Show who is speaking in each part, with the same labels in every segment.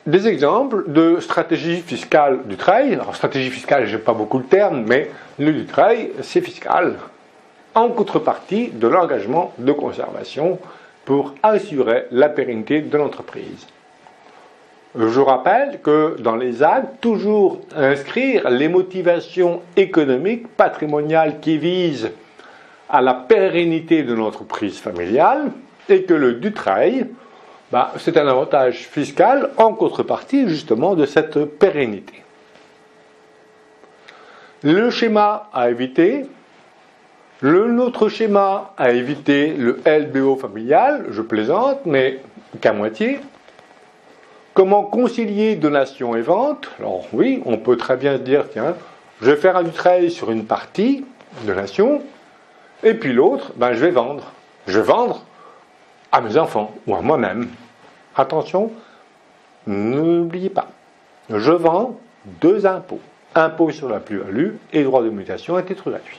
Speaker 1: Des exemples de stratégie fiscale du trail. Alors, stratégie fiscale, je n'aime pas beaucoup le terme, mais le du trail, c'est fiscal, en contrepartie de l'engagement de conservation pour assurer la pérennité de l'entreprise. Je rappelle que dans les actes, toujours inscrire les motivations économiques, patrimoniales qui visent à la pérennité de l'entreprise familiale et que le Dutreil, c'est un avantage fiscal en contrepartie justement de cette pérennité. Le schéma à éviter, l'autre schéma à éviter, le LBO familial, je plaisante, mais qu'à moitié. Comment concilier donation et vente? Alors oui, on peut très bien se dire, tiens, je vais faire un Dutreil sur une partie, donation, et puis l'autre, je vais vendre. Je vais vendre à mes enfants ou à moi-même. Attention, n'oubliez pas, je vends 2 impôts. Impôt sur la plus-value et droit de mutation à titre gratuit.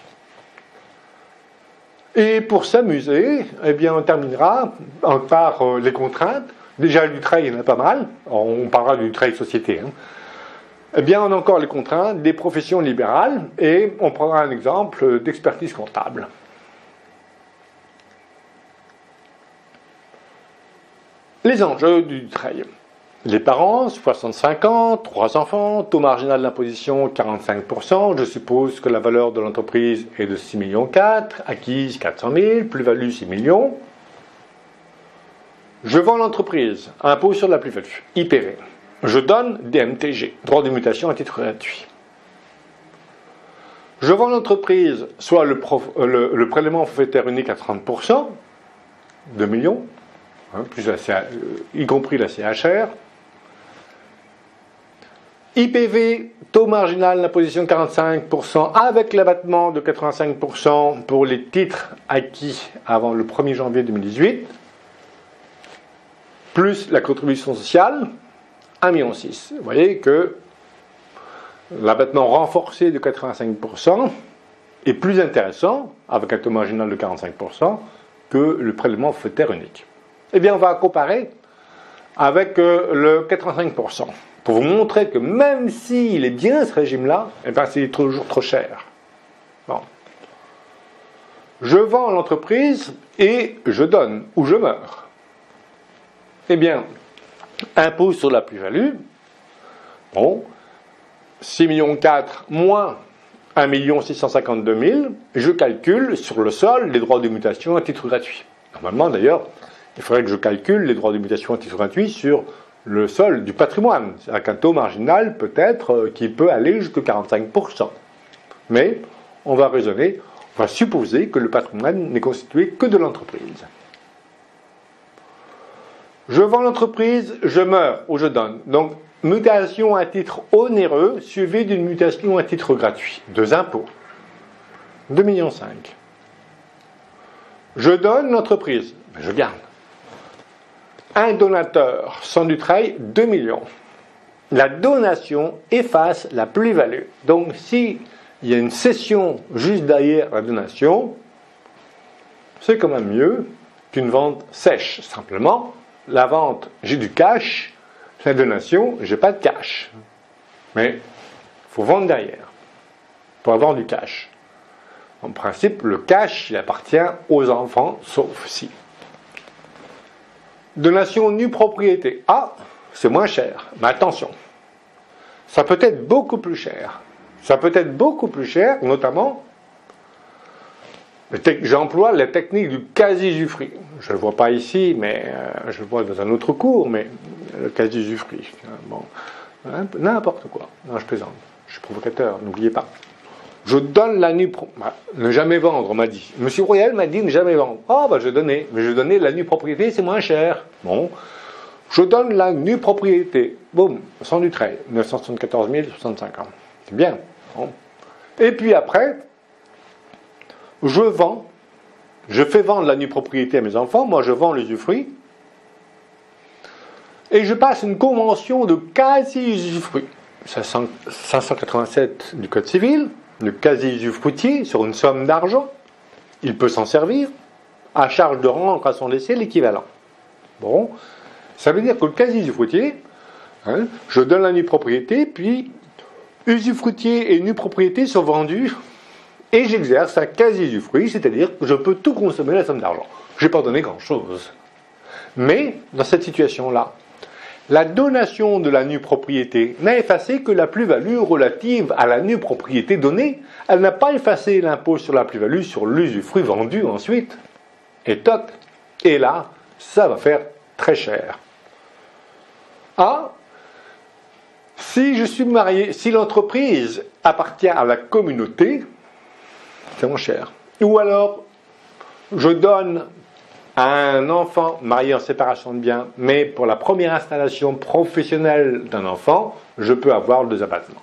Speaker 1: Et pour s'amuser, on terminera par les contraintes. Déjà, le Dutreil, il y en a pas mal. On parlera du Dutreil société. On a encore les contraintes des professions libérales et on prendra un exemple d'expertise comptable. Les enjeux du Dutreil. Les parents, 65 ans, 3 enfants, taux marginal d'imposition 45%, je suppose que la valeur de l'entreprise est de 6,4 millions, acquise 400 000, plus-value 6 millions. Je vends l'entreprise, impôt sur la plus-value, IPV. Je donne des MTG, droit de mutation à titre gratuit. Je vends l'entreprise, soit le prélèvement forfaitaire unique à 30%, 2 millions, plus y compris la CHR. IPV, taux marginal d'imposition de 45%, avec l'abattement de 85% pour les titres acquis avant le 1er janvier 2018, plus la contribution sociale, 1,6 million. Vous voyez que l'abattement renforcé de 85% est plus intéressant, avec un taux marginal de 45%, que le prélèvement forfaitaire unique. On va comparer avec le 85%, pour vous montrer que même s'il est bien ce régime-là, c'est toujours trop cher. Bon. Je vends l'entreprise et je donne, ou je meurs. Impôt sur la plus-value, 6,4 millions moins 1 652 000, je calcule sur le sol les droits de mutation à titre gratuit. Normalement, d'ailleurs, il faudrait que je calcule les droits de mutation à titre gratuit sur le sol du patrimoine, avec un taux marginal peut-être qui peut aller jusqu'à 45%. Mais on va raisonner, on va supposer que le patrimoine n'est constitué que de l'entreprise. Je vends l'entreprise, je meurs ou je donne. Donc, mutation à titre onéreux suivie d'une mutation à titre gratuit. 2 impôts. 2,5 millions. Je donne l'entreprise, je garde. Un donateur sans Dutreil, 2 millions. La donation efface la plus-value. Donc, s'il y a une cession juste derrière la donation, c'est quand même mieux qu'une vente sèche. Simplement, la vente, j'ai du cash, la donation, j'ai pas de cash. Mais il faut vendre derrière pour avoir du cash. En principe, le cash, il appartient aux enfants, sauf si. Donation nue propriété. Ah, c'est moins cher. Mais attention, ça peut être beaucoup plus cher. Ça peut être beaucoup plus cher, notamment, j'emploie la technique du quasi-usufruit. Je ne le vois pas ici, mais je le vois dans un autre cours, mais le quasi-usufruit. Bon, n'importe quoi. Non, je plaisante. Je suis provocateur, n'oubliez pas. Je donne la nue ne jamais vendre, on m'a dit. Monsieur Royal m'a dit ne jamais vendre. Je donnais. Mais je donnais la nue propriété, c'est moins cher. Bon. Je donne la nue propriété. Boum, sans Dutreil. 974 065 ans. C'est bien. Bon. Et puis après, je vends. Je fais vendre la nue propriété à mes enfants. Moi, je vends l'usufruit. Et je passe une convention de quasi-usufruit. 587 du Code civil. Le quasi-usufruitier sur une somme d'argent, il peut s'en servir, à charge de rendre à son décès l'équivalent. Bon, ça veut dire que le quasi-usufruitier Je donne la nue propriété, puis usufruitier et nue propriété sont vendus et j'exerce un quasi-usufruit, c'est-à-dire que je peux tout consommer la somme d'argent. Je n'ai pas donné grand-chose. Mais, dans cette situation-là, la donation de la nue propriété n'a effacé que la plus-value relative à la nue propriété donnée. Elle n'a pas effacé l'impôt sur la plus-value sur l'usufruit vendu ensuite. Et toc. Et là, ça va faire très cher. Ah, si je suis marié, si l'entreprise appartient à la communauté, c'est moins cher. Ou alors, je donne à un enfant marié en séparation de biens, mais pour la première installation professionnelle d'un enfant, je peux avoir 2 abattements.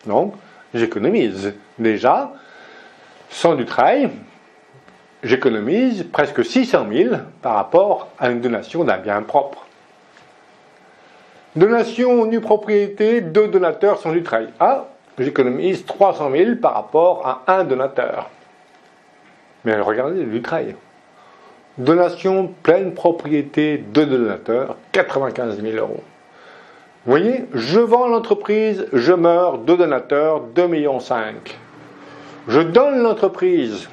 Speaker 1: Donc, j'économise. Déjà, sans du travail, j'économise presque 600 000 par rapport à une donation d'un bien propre. Donation nue propriété, 2 donateurs sans du travail. Ah, j'économise 300 000 par rapport à un donateur. Mais regardez, du travail. Donation pleine propriété, 2 donateurs, 95 000 euros. Vous voyez, je vends l'entreprise, je meurs, 2 donateurs, 2,5 millions. Je donne l'entreprise.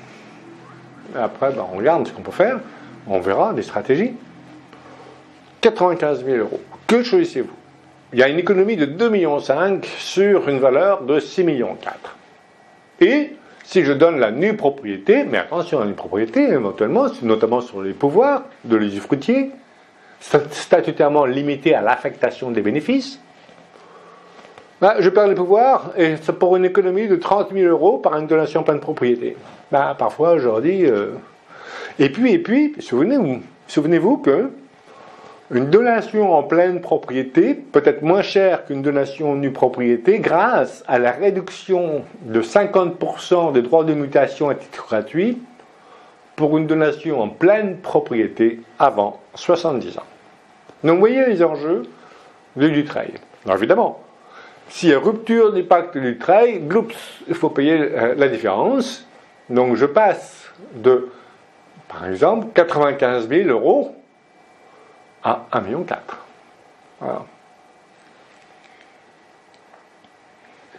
Speaker 1: Après, on regarde ce qu'on peut faire. On verra des stratégies. 95 000 euros. Que choisissez-vous? Il y a une économie de 2,5 millions sur une valeur de 6,4 millions. Et si je donne la nue propriété, mais attention, la nue propriété, éventuellement, notamment sur les pouvoirs de l'usufruitier, statutairement limité à l'affectation des bénéfices, je perds les pouvoirs, et c'est pour une économie de 30 000 euros par une donation pleine propriété. Parfois, je leur dis... Et puis, souvenez-vous que une donation en pleine propriété peut être moins chère qu'une donation nue propriété grâce à la réduction de 50% des droits de mutation à titre gratuit pour une donation en pleine propriété avant 70 ans. Donc vous voyez les enjeux du trail. Alors évidemment, s'il y a rupture du pacte du trail, il faut payer la différence. Donc je passe de, par exemple, 95 000 euros à 1,4 million. Voilà.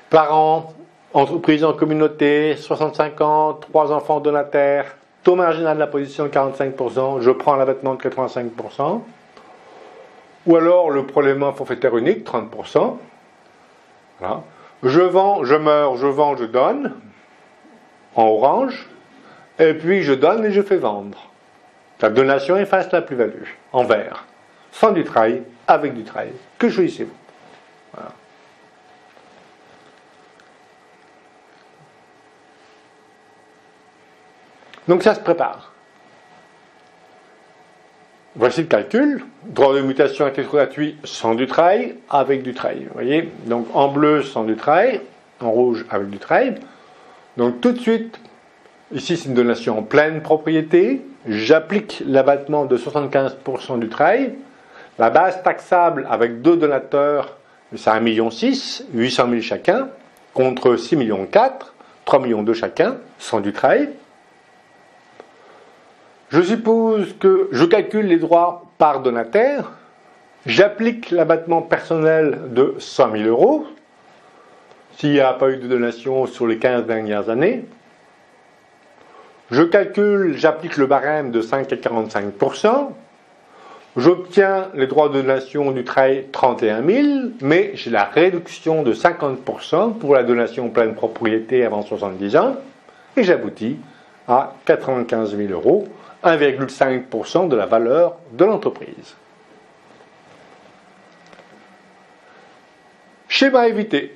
Speaker 1: Parents, entreprise en communauté, 65 ans, 3 enfants donataires, taux marginal de l'imposition de 45%, je prends l'abattement de 85%. Ou alors le prélèvement forfaitaire unique, 30%. Voilà. Je vends, je meurs, je vends, je donne, en orange, et puis je donne et je fais vendre. La donation efface la plus-value, en vert. Sans du travail, avec du travail. Que choisissez-vous? Voilà. Donc ça se prépare. Voici le calcul. Droit de mutation à titre gratuit sans du travail, avec du travail. Vous voyez? Donc en bleu sans du travail, en rouge avec du travail. Donc tout de suite, ici c'est une donation en pleine propriété. J'applique l'abattement de 75% du travail. La base taxable avec 2 donateurs, c'est 1,6 million, 800 000 chacun, contre 6,4 millions, 3,2 millions chacun, sans du travail. Je suppose que je calcule les droits par donataire. J'applique l'abattement personnel de 100 000 euros, s'il n'y a pas eu de donation sur les 15 dernières années. J'applique le barème de 5 à 45%. J'obtiens les droits de donation du travail 31 000, mais j'ai la réduction de 50% pour la donation en pleine propriété avant 70 ans, et j'aboutis à 95 000 euros, 1,5% de la valeur de l'entreprise. Schéma évité.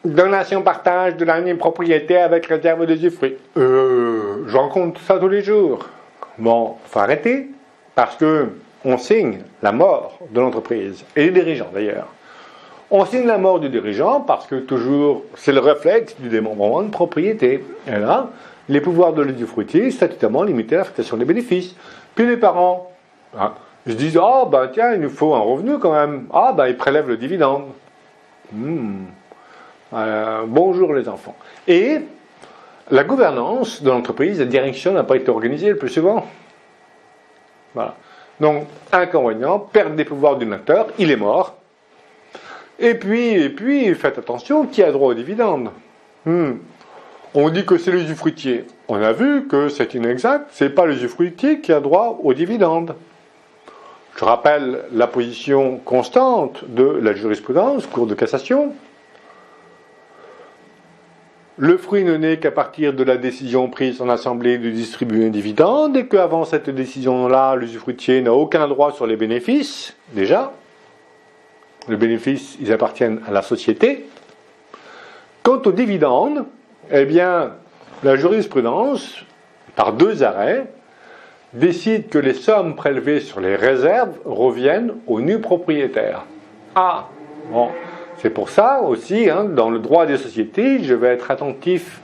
Speaker 1: Donation partage de la nue propriété avec réserve d'usufruit. Je rencontre ça tous les jours. Bon, faut arrêter, parce que on signe la mort de l'entreprise, et des dirigeants d'ailleurs. On signe la mort du dirigeant parce que toujours, c'est le réflexe du démembrement de propriété. Et là, les pouvoirs de l'usufruitier statutairement limités à l'affectation des bénéfices. Puis les parents, ils se disent, tiens, il nous faut un revenu quand même. Ils prélèvent le dividende. Bonjour les enfants. Et la gouvernance de l'entreprise, la direction n'a pas été organisée le plus souvent. Voilà. Donc, inconvénient, perte des pouvoirs du donateur, il est mort. Et puis, faites attention, qui a droit aux dividendes? On dit que c'est l'usufruitier. On a vu que c'est inexact, c'est pas l'usufruitier qui a droit aux dividendes. Je rappelle la position constante de la jurisprudence, Cour de cassation. Le fruit ne naît qu'à partir de la décision prise en assemblée de distribuer un dividende et qu'avant cette décision-là, l'usufruitier n'a aucun droit sur les bénéfices, déjà. Les bénéfices, ils appartiennent à la société. Quant aux dividendes, eh bien, la jurisprudence, par 2 arrêts, décide que les sommes prélevées sur les réserves reviennent au nu propriétaire. Ah, bon, c'est pour ça aussi, dans le droit des sociétés, je vais être attentif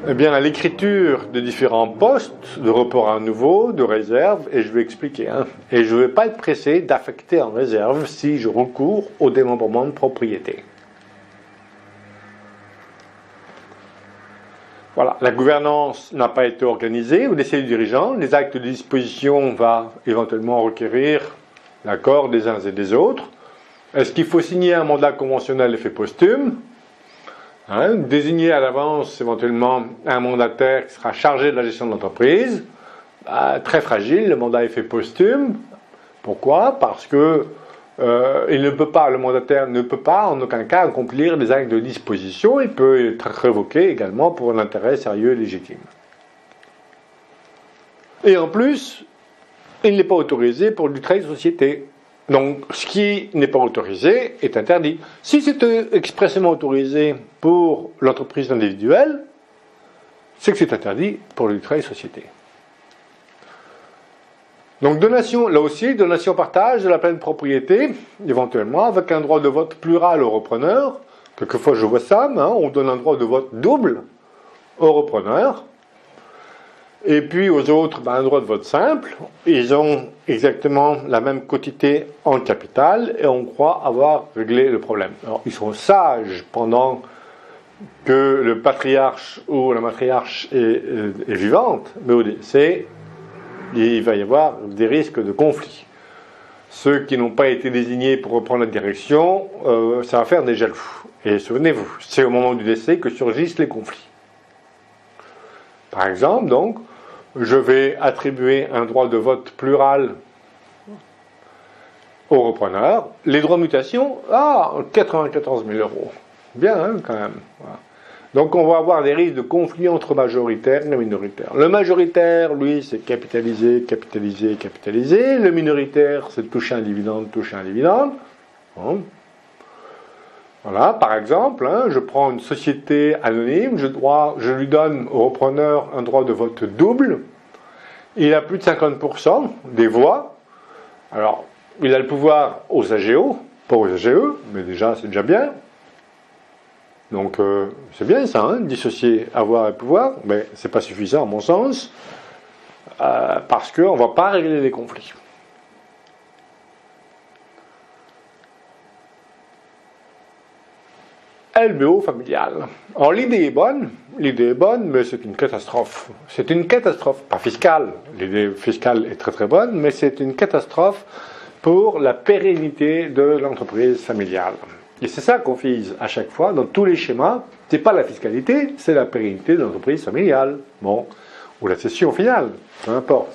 Speaker 1: à l'écriture de différents postes, de report à nouveau, de réserve, et je vais expliquer. Et je ne vais pas être pressé d'affecter en réserve si je recours au démembrement de propriété. Voilà, la gouvernance n'a pas été organisée au décès du dirigeant. Les actes de disposition vont éventuellement requérir l'accord des uns et des autres. Est-ce qu'il faut signer un mandat conventionnel effet posthume? Désigner à l'avance éventuellement un mandataire qui sera chargé de la gestion de l'entreprise? Très fragile, le mandat effet posthume. Pourquoi? Parce que le mandataire ne peut pas en aucun cas accomplir des actes de disposition, il peut être révoqué également pour un intérêt sérieux et légitime. Et en plus, il n'est pas autorisé pour du trait de société. Donc, ce qui n'est pas autorisé est interdit. Si c'est expressément autorisé pour l'entreprise individuelle, c'est que c'est interdit pour le trait de société. Donc donation, là aussi, donation-partage de la pleine propriété, éventuellement, avec un droit de vote plural au repreneur. Quelquefois je vois ça, on donne un droit de vote double au repreneur. Et puis aux autres, un droit de vote simple. Ils ont exactement la même quotité en capital et on croit avoir réglé le problème. Alors ils sont sages pendant que le patriarche ou la matriarche est vivante, mais au décès, il va y avoir des risques de conflit. Ceux qui n'ont pas été désignés pour reprendre la direction, ça va faire des jaloux. Et souvenez-vous, c'est au moment du décès que surgissent les conflits. Par exemple, donc, je vais attribuer un droit de vote plural au repreneur. Les droits de mutation, 94 000 euros. Bien, quand même. Voilà. Donc on va avoir des risques de conflit entre majoritaires et minoritaires. Le majoritaire, lui, c'est capitaliser, capitaliser, capitaliser. Le minoritaire, c'est toucher un dividende, toucher un dividende. Bon. Voilà, par exemple, je prends une société anonyme, je lui donne au repreneur un droit de vote double. Il a plus de 50% des voix. Alors, il a le pouvoir aux AGO, pas aux AGE, mais déjà, c'est déjà bien. Donc c'est bien ça, dissocier avoir et pouvoir, mais c'est pas suffisant à mon sens, parce qu'on ne va pas régler les conflits. LBO familial. Alors l'idée est bonne, mais c'est une catastrophe. C'est une catastrophe, pas fiscale, l'idée fiscale est très très bonne, mais c'est une catastrophe pour la pérennité de l'entreprise familiale. Et c'est ça qu'on vise à chaque fois, dans tous les schémas, c'est pas la fiscalité, c'est la pérennité de l'entreprise familiale, ou la cession finale, peu importe.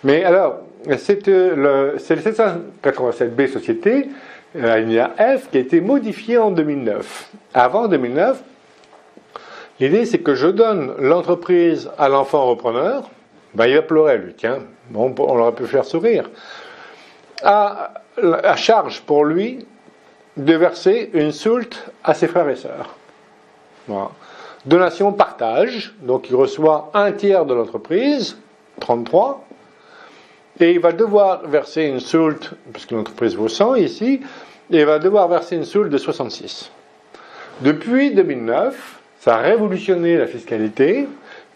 Speaker 1: Mais alors, c'est le 787B Société, alinéa F, qui a été modifié en 2009. Avant 2009, l'idée c'est que je donne l'entreprise à l'enfant repreneur, il va pleurer lui, tiens, on aurait pu faire sourire, à charge pour lui de verser une soulte à ses frères et sœurs. Voilà. Donation partage, donc il reçoit un tiers de l'entreprise, 33, et il va devoir verser une soulte, parce que l'entreprise vaut 100 ici, et il va devoir verser une soulte de 66. Depuis 2009, ça a révolutionné la fiscalité,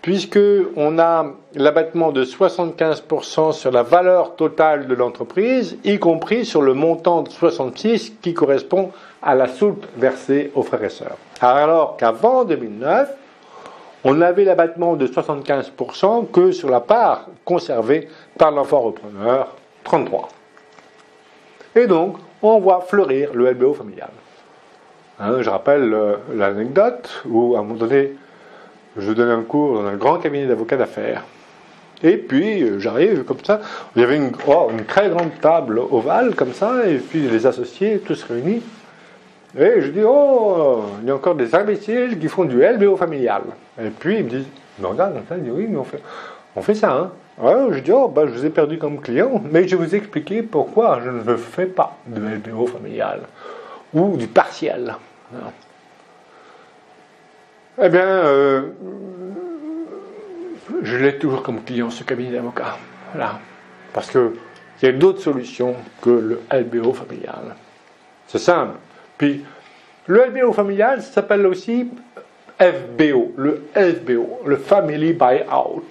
Speaker 1: puisqu'on a l'abattement de 75% sur la valeur totale de l'entreprise, y compris sur le montant de 66 qui correspond à la soulte versée aux frères et sœurs. Alors qu'avant 2009, on avait l'abattement de 75% que sur la part conservée par l'enfant repreneur, 33. Et donc, on voit fleurir le LBO familial. Hein, je rappelle l'anecdote où, à un moment donné, je donnais un cours dans un grand cabinet d'avocats d'affaires. Et puis, j'arrive comme ça, il y avait une très grande table ovale comme ça, et puis les associés, tous réunis. Et je dis, il y a encore des imbéciles qui font du LBO familial. Et puis, ils me disent, ils me regardent comme ça, ils disent, oui, mais on fait ça, hein. Ouais, je dis, je vous ai perdu comme client, mais je vais vous expliquer pourquoi je ne fais pas de LBO familial, ou du partiel. Eh bien, je l'ai toujours comme client, ce cabinet d'avocats. Voilà. Parce qu'il y a d'autres solutions que le LBO familial. C'est simple. Puis, le LBO familial, ça s'appelle aussi FBO, le Family Buyout.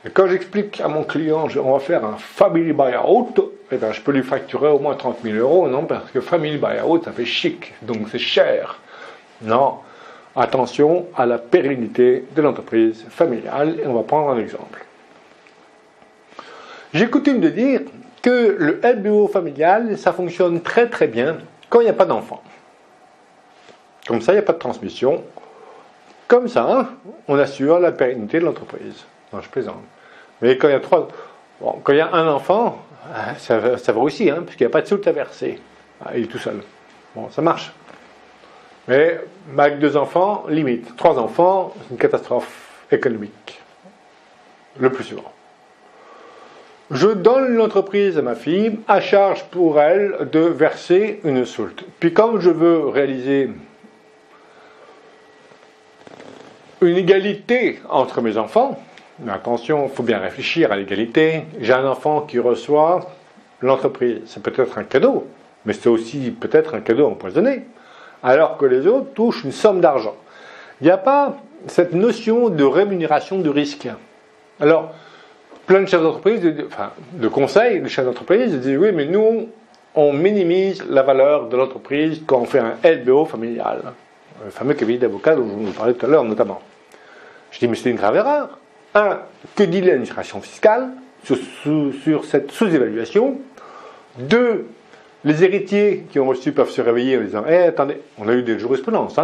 Speaker 1: Et quand j'explique à mon client, on va faire un Family Buyout, eh ben, je peux lui facturer au moins 30 000 €, non, parce que Family Buyout, ça fait chic, donc c'est cher. Non, attention à la pérennité de l'entreprise familiale, et on va prendre un exemple. J'ai coutume de dire que le LBO familial, ça fonctionne très très bien quand il n'y a pas d'enfant. Comme ça, il n'y a pas de transmission. Comme ça, on assure la pérennité de l'entreprise. Non, je plaisante. Mais quand il y a quand il y a un enfant, ça va aussi, parce qu'il n'y a pas de soute à verser. Il est tout seul. Bon, ça marche. Mais avec 2 enfants, limite. 3 enfants, c'est une catastrophe économique. Le plus souvent. Je donne l'entreprise à ma fille, à charge pour elle de verser une soulte. Puis comme je veux réaliser une égalité entre mes enfants, mais attention, il faut bien réfléchir à l'égalité. J'ai un enfant qui reçoit l'entreprise. C'est peut-être un cadeau, mais c'est aussi peut-être un cadeau empoisonné. Alors que les autres touchent une somme d'argent. Il n'y a pas cette notion de rémunération de risque. Alors, plein de chefs d'entreprise, de conseils, de chefs d'entreprise disent oui, mais nous, on minimise la valeur de l'entreprise quand on fait un LBO familial. Le fameux cabinet d'avocats dont je vous parlais tout à l'heure notamment. Je dis mais c'est une grave erreur. Que dit l'administration fiscale sur cette sous-évaluation? 2, les héritiers qui ont reçu peuvent se réveiller en disant attendez, on a eu des jurisprudences,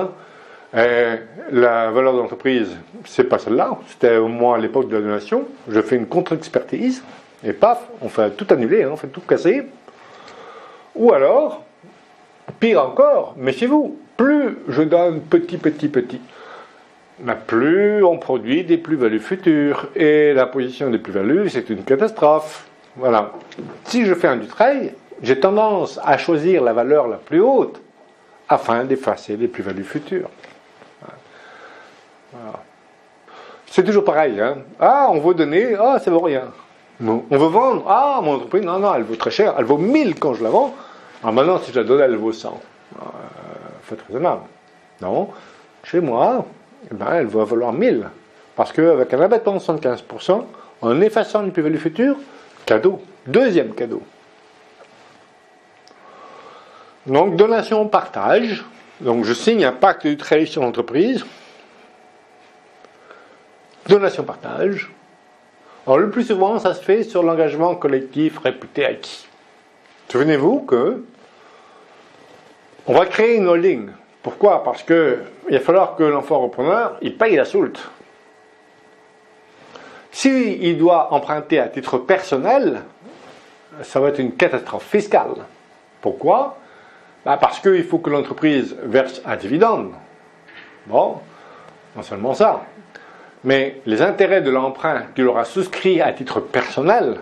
Speaker 1: la valeur de l'entreprise, c'est pas celle-là, c'était au moins à l'époque de la donation, je fais une contre-expertise, et paf, on fait tout annuler, on fait tout casser. Ou alors, pire encore, méfiez-vous, plus je donne petit, plus on produit des plus-values futures, et la position des plus-values, c'est une catastrophe. Voilà. Si je fais un Dutreil, j'ai tendance à choisir la valeur la plus haute afin d'effacer les plus-values futures. Voilà. C'est toujours pareil. On veut donner, ça vaut rien. On veut vendre, mon entreprise, non, elle vaut très cher, elle vaut 1000 quand je la vends. Maintenant, si je la donne, elle vaut 100. Faites raisonnable. Non, chez moi, elle va valoir 1000. Parce qu'avec un abattement de 75%, en effaçant les plus-values futures, cadeau. Deuxième cadeau. Donc, donation-partage. Donc, je signe un pacte de trahison sur l'entreprise. Donation-partage. Alors, le plus souvent, ça se fait sur l'engagement collectif réputé acquis. Souvenez-vous que on va créer une holding. Pourquoi? Parce qu'il va falloir que l'enfant repreneur, il paye la soulte. S'il doit emprunter à titre personnel, ça va être une catastrophe fiscale. Pourquoi? Parce qu'il faut que l'entreprise verse un dividende. Bon, non seulement ça, mais les intérêts de l'emprunt qu'il aura souscrit à titre personnel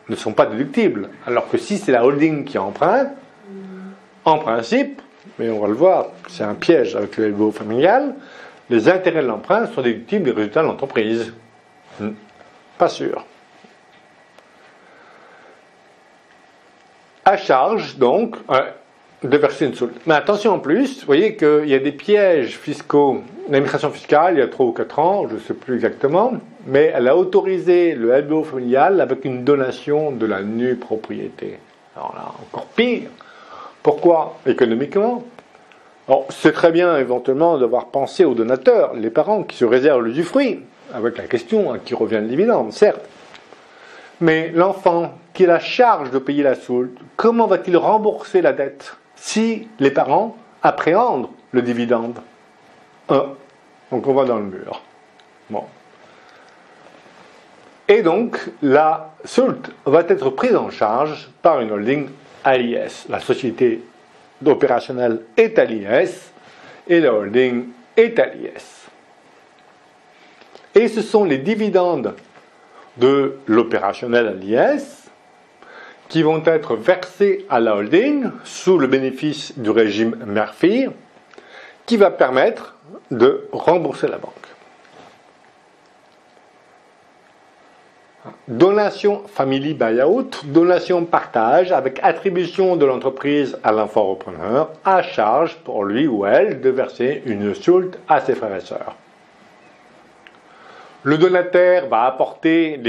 Speaker 1: ne sont pas déductibles. Alors que si c'est la holding qui emprunte, en principe, mais on va le voir, c'est un piège avec le LBO familial, les intérêts de l'emprunt sont déductibles des résultats de l'entreprise. Pas sûr. À charge, donc, de verser une soulte. Mais attention en plus, vous voyez qu'il y a des pièges fiscaux. L'administration fiscale, il y a 3 ou 4 ans, je ne sais plus exactement, mais elle a autorisé le LBO familial avec une donation de la nue propriété. Alors là, encore pire. Pourquoi? Économiquement. Alors, c'est très bien éventuellement d'avoir pensé aux donateurs, les parents qui se réservent l'usufruit, avec la question à qui revient le dividende, certes. Mais l'enfant qui a la charge de payer la soulte, comment va-t-il rembourser la dette si les parents appréhendent le dividende? Donc on va dans le mur. Bon. Et donc, la soulte va être prise en charge par une holding à l'IS. La société opérationnelle est à l'IS et la holding est à l'IS. Et ce sont les dividendes de l'opérationnel à l'IS qui vont être versés à la holding sous le bénéfice du régime mère-fille qui va permettre de rembourser la banque. Donation family buyout, donation partage avec attribution de l'entreprise à l'enfant repreneur, à charge pour lui ou elle de verser une soulte à ses frères et sœurs. Le donataire va apporter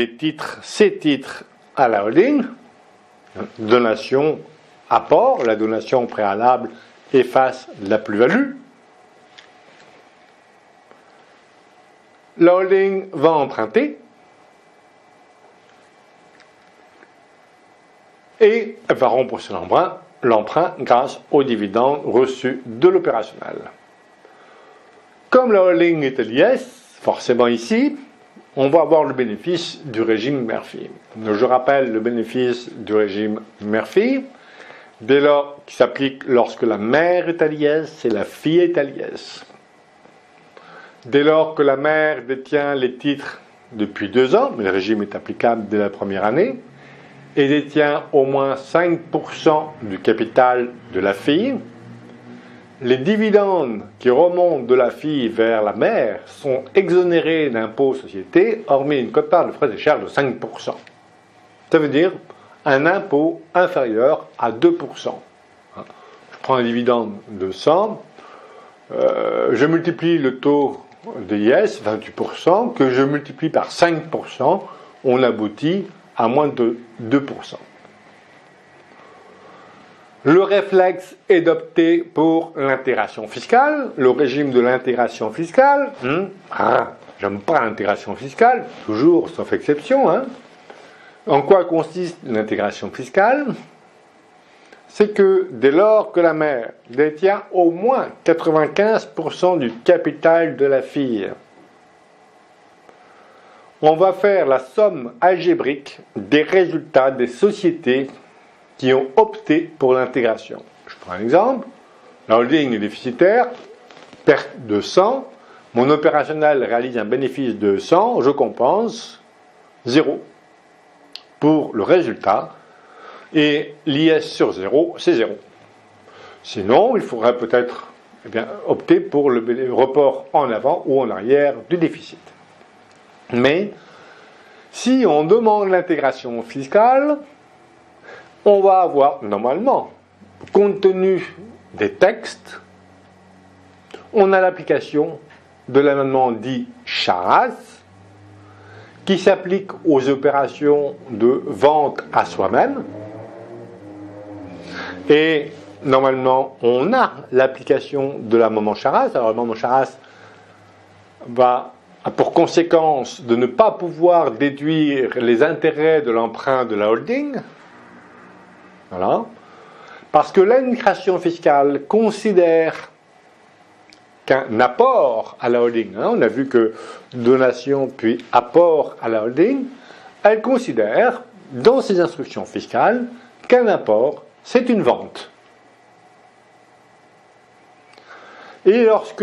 Speaker 1: ses titres à la holding. Donation, apport, la donation préalable efface la plus-value. La holding va emprunter. Et elle va rembourser l'emprunt grâce aux dividendes reçus de l'opérationnel. Comme la holding est à l'IS, forcément ici, on va avoir le bénéfice du régime mère-fille. Je rappelle le bénéfice du régime mère-fille, dès lors qui s'applique lorsque la mère est à l'IS et la fille est à l'IS. Dès lors que la mère détient les titres depuis 2 ans, mais le régime est applicable dès la première année, et détient au moins 5% du capital de la fille, les dividendes qui remontent de la fille vers la mère sont exonérés d'impôt société, hormis une quote-part de frais et charges de 5%. Ça veut dire un impôt inférieur à 2%. Je prends un dividende de 100, je multiplie le taux de IS, 28%, que je multiplie par 5%, on aboutit à moins de 2%. Le réflexe est d'opter pour l'intégration fiscale, le régime de l'intégration fiscale. J'aime pas l'intégration fiscale, toujours sauf exception. En quoi consiste l'intégration fiscale? C'est que dès lors que la mère détient au moins 95% du capital de la fille, on va faire la somme algébrique des résultats des sociétés qui ont opté pour l'intégration. Je prends un exemple. La holding est déficitaire, perte de 100. Mon opérationnel réalise un bénéfice de 100, je compense 0 pour le résultat. Et l'IS sur 0, c'est 0. Sinon, il faudrait peut-être opter pour le report en avant ou en arrière du déficit. Mais si on demande l'intégration fiscale, on va avoir normalement, compte tenu des textes, on a l'application de l'amendement dit Charras, qui s'applique aux opérations de vente à soi-même. Et normalement, on a l'application de l'amendement Charras. Alors l'amendement Charras va pour conséquence de ne pas pouvoir déduire les intérêts de l'emprunt de la holding. Voilà. Parce que l'administration fiscale considère qu'un apport à la holding, on a vu que donation puis apport à la holding, elle considère dans ses instructions fiscales qu'un apport, c'est une vente. Et lorsque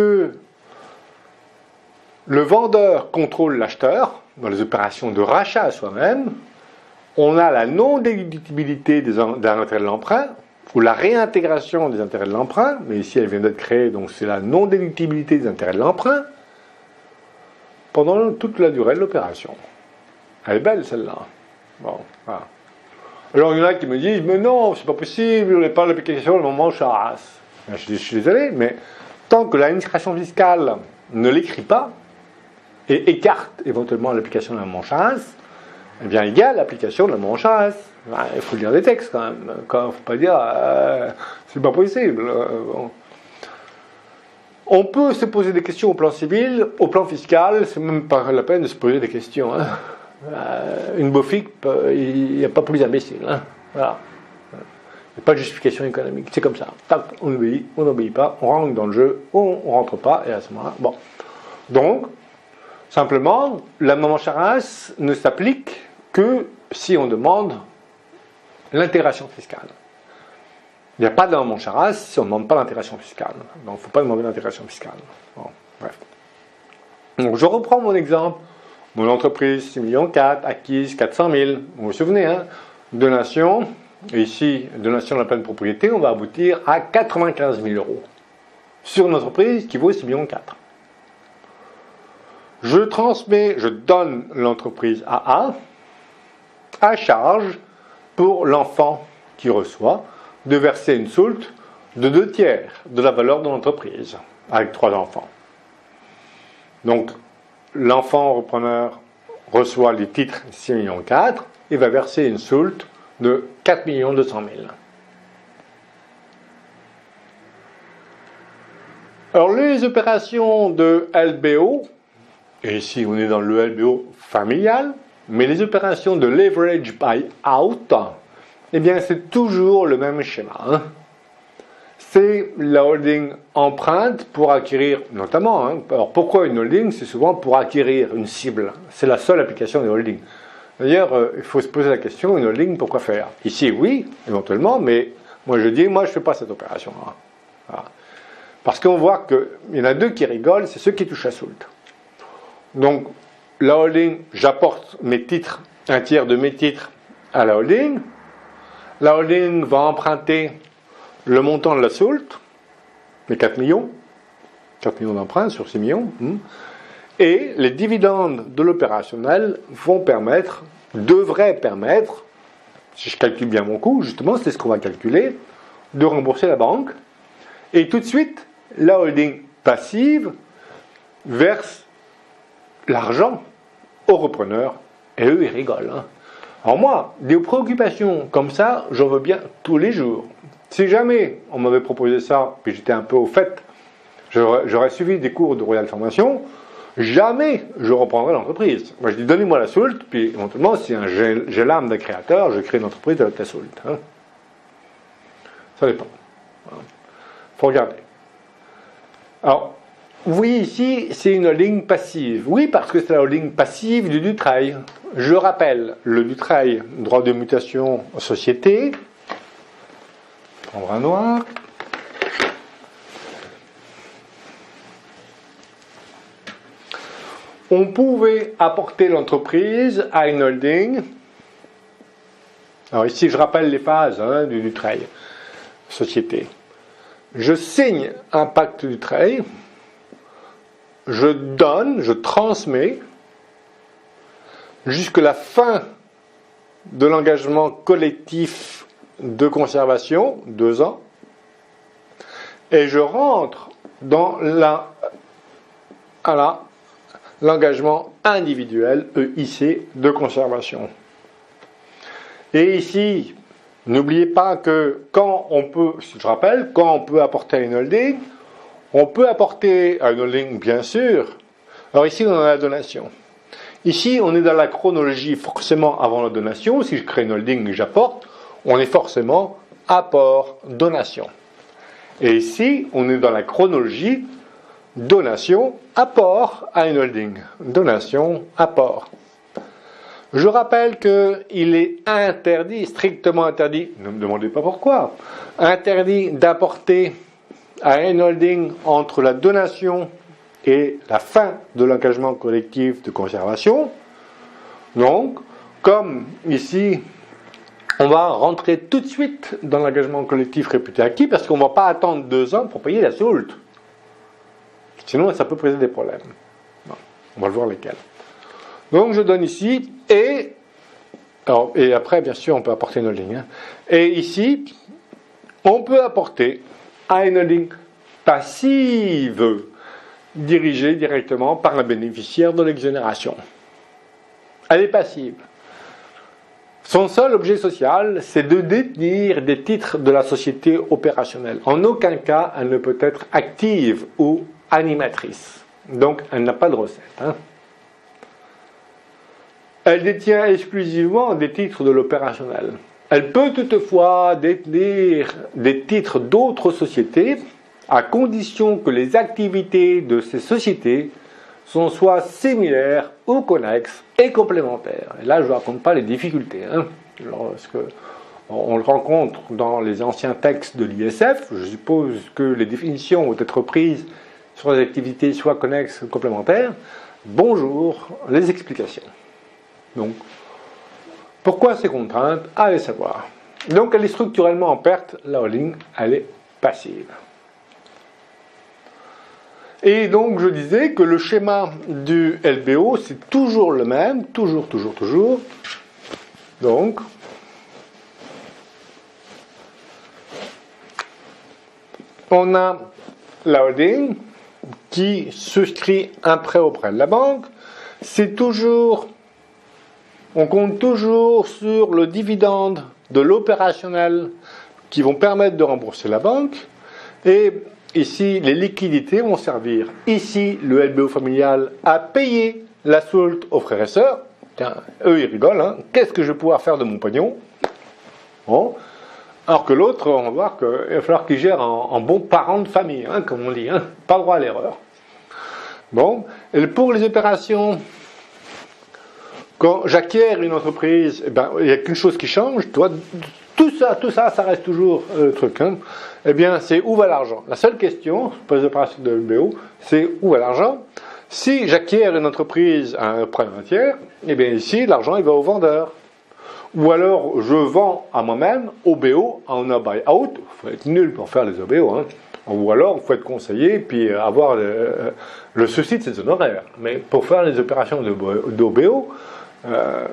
Speaker 1: le vendeur contrôle l'acheteur, dans les opérations de rachat à soi-même, on a la non-déductibilité des intérêts de l'emprunt, ou la réintégration des intérêts de l'emprunt, mais ici elle vient d'être créée, donc c'est la non-déductibilité des intérêts de l'emprunt, pendant toute la durée de l'opération. Elle est belle celle-là. Bon, voilà. Alors il y en a qui me disent, mais non, c'est pas possible, on n'est pas l'application le moment Charras. Je suis désolé, mais tant que l'administration fiscale ne l'écrit pas, et écarte éventuellement l'application de la manche Charras, eh bien, il y a l'application de la manche Charras. Il faut lire les textes quand même. Il ne faut pas dire c'est pas possible. Bon. On peut se poser des questions au plan civil, au plan fiscal, c'est même pas la peine de se poser des questions. Une BOFIC, il n'y a pas plus imbécile. Hein. Voilà. Il n'y a pas de justification économique. C'est comme ça. Tac, on obéit, on n'obéit pas, on rentre dans le jeu, on ne rentre pas, et à ce moment-là, bon. Donc, simplement, la maman Charras ne s'applique que si on demande l'intégration fiscale. Il n'y a pas de maman Charras si on ne demande pas l'intégration fiscale. Donc, il ne faut pas demander l'intégration fiscale. Bon, bref. Donc, je reprends mon exemple. Mon entreprise, 6,4 millions, acquise 400 000. Vous vous souvenez, hein? Donation, et ici, donation de la pleine propriété, on va aboutir à 95 000 euros sur une entreprise qui vaut 6,4 millions. Je transmets, je donne l'entreprise à charge pour l'enfant qui reçoit de verser une soulte de 2/3 de la valeur de l'entreprise avec 3 enfants. Donc, l'enfant repreneur reçoit les titres 6,4 millions et va verser une soulte de 4 200 000. Alors, les opérations de LBO, et ici on est dans le LBO familial, mais les opérations de leverage buy-out, eh bien c'est toujours le même schéma. Hein. C'est la holding emprunte pour acquérir, notamment, hein, alors pourquoi une holding? C'est souvent pour acquérir une cible. C'est la seule application des holdings. D'ailleurs, il faut se poser la question, une holding, pourquoi faire? Ici, oui, éventuellement, mais moi je dis, moi je ne fais pas cette opération-là. Voilà. Parce qu'on voit qu'il y en a deux qui rigolent, c'est ceux qui touchent à soulte. Donc, la holding, j'apporte mes titres, 1/3 de mes titres à la holding. La holding va emprunter le montant de la soulte, les 4 millions d'emprunts sur 6 millions, et les dividendes de l'opérationnel devraient permettre, si je calcule bien mon coût, justement, c'est ce qu'on va calculer, de rembourser la banque, et tout de suite, la holding passive verse l'argent aux repreneurs, et eux, ils rigolent. Hein. Alors moi, des préoccupations comme ça, j'en veux bien tous les jours. Si jamais on m'avait proposé ça, puis j'étais un peu au fait, j'aurais suivi des cours de Royal Formation, jamais je reprendrais l'entreprise. Moi je dis, donnez-moi la soulte, puis éventuellement, si j'ai l'âme d'un créateur, je crée une entreprise avec la soulte. Hein. Ça dépend. Il faut regarder. Alors, vous voyez ici, c'est une holding passive. Oui, parce que c'est la holding passive du Dutreil. Je rappelle, le Dutreil, droit de mutation société, prendre un noir. On pouvait apporter l'entreprise à une holding. Alors ici, je rappelle les phases du Dutreil, société. Je signe un pacte Dutreil. Je donne, je transmets jusqu'à la fin de l'engagement collectif de conservation, 2 ans, et je rentre dans l'engagement individuel, EIC, de conservation. Et ici, n'oubliez pas que quand on peut apporter à une holding, on peut apporter à une holding, bien sûr. Alors ici, on a la donation. Ici, on est dans la chronologie forcément avant la donation. Si je crée une holding et que j'apporte, on est forcément apport, donation. Et ici, on est dans la chronologie donation, apport à une holding. Donation, apport. Je rappelle qu'il est interdit, strictement interdit, ne me demandez pas pourquoi, interdit d'apporter à une holding entre la donation et la fin de l'engagement collectif de conservation. Donc, comme ici, on va rentrer tout de suite dans l'engagement collectif réputé acquis parce qu'on ne va pas attendre 2 ans pour payer la soulte. Sinon, ça peut poser des problèmes. Bon, on va le voir lesquels. Donc, je donne ici et après, bien sûr, on peut apporter une holding. Hein. Et ici, on peut apporter à une holding passive dirigée directement par un bénéficiaire de l'exonération. Elle est passive. Son seul objet social, c'est de détenir des titres de la société opérationnelle. En aucun cas, elle ne peut être active ou animatrice. Donc, elle n'a pas de recette. Hein. Elle détient exclusivement des titres de l'opérationnel. Elle peut toutefois détenir des titres d'autres sociétés à condition que les activités de ces sociétés sont soit similaires ou connexes et complémentaires. Et là, je ne vous raconte pas les difficultés. Lorsque on le rencontre dans les anciens textes de l'ISF, je suppose que les définitions vont être prises sur les activités soit connexes ou complémentaires. Bonjour, les explications. Donc, pourquoi ces contraintes? Allez savoir. Donc, elle est structurellement en perte, la holding, elle est passive. Et donc, je disais que le schéma du LBO, c'est toujours le même, toujours. Donc, on a la holding qui souscrit un prêt auprès de la banque. C'est toujours, on compte toujours sur le dividende de l'opérationnel qui vont permettre de rembourser la banque. Et ici, les liquidités vont servir. Ici, le LBO familial a payé la soulte aux frères et sœurs. Tiens, eux, ils rigolent. Hein. Qu'est-ce que je vais pouvoir faire de mon pognon? Bon. Alors que l'autre, on va voir qu'il va falloir qu'il gère en bon parent de famille, hein, comme on dit. Hein. Pas droit à l'erreur. Bon. Et pour les opérations, quand j'acquiers une entreprise, eh ben, il n'y a qu'une chose qui change. Tout ça, ça reste toujours le truc. Hein. Eh bien, c'est où va l'argent? La seule question, pour les opérations de LBO, c'est où va l'argent? Si j'acquiers une entreprise à un prêt tiers, eh bien ici, l'argent, il va au vendeur. Ou alors, je vends à moi-même, OBO, en un buy-out. Il faut être nul pour faire les OBO. Hein. Ou alors, il faut être conseillé, puis avoir le souci de ses honoraires. Mais pour faire les opérations d'OBO,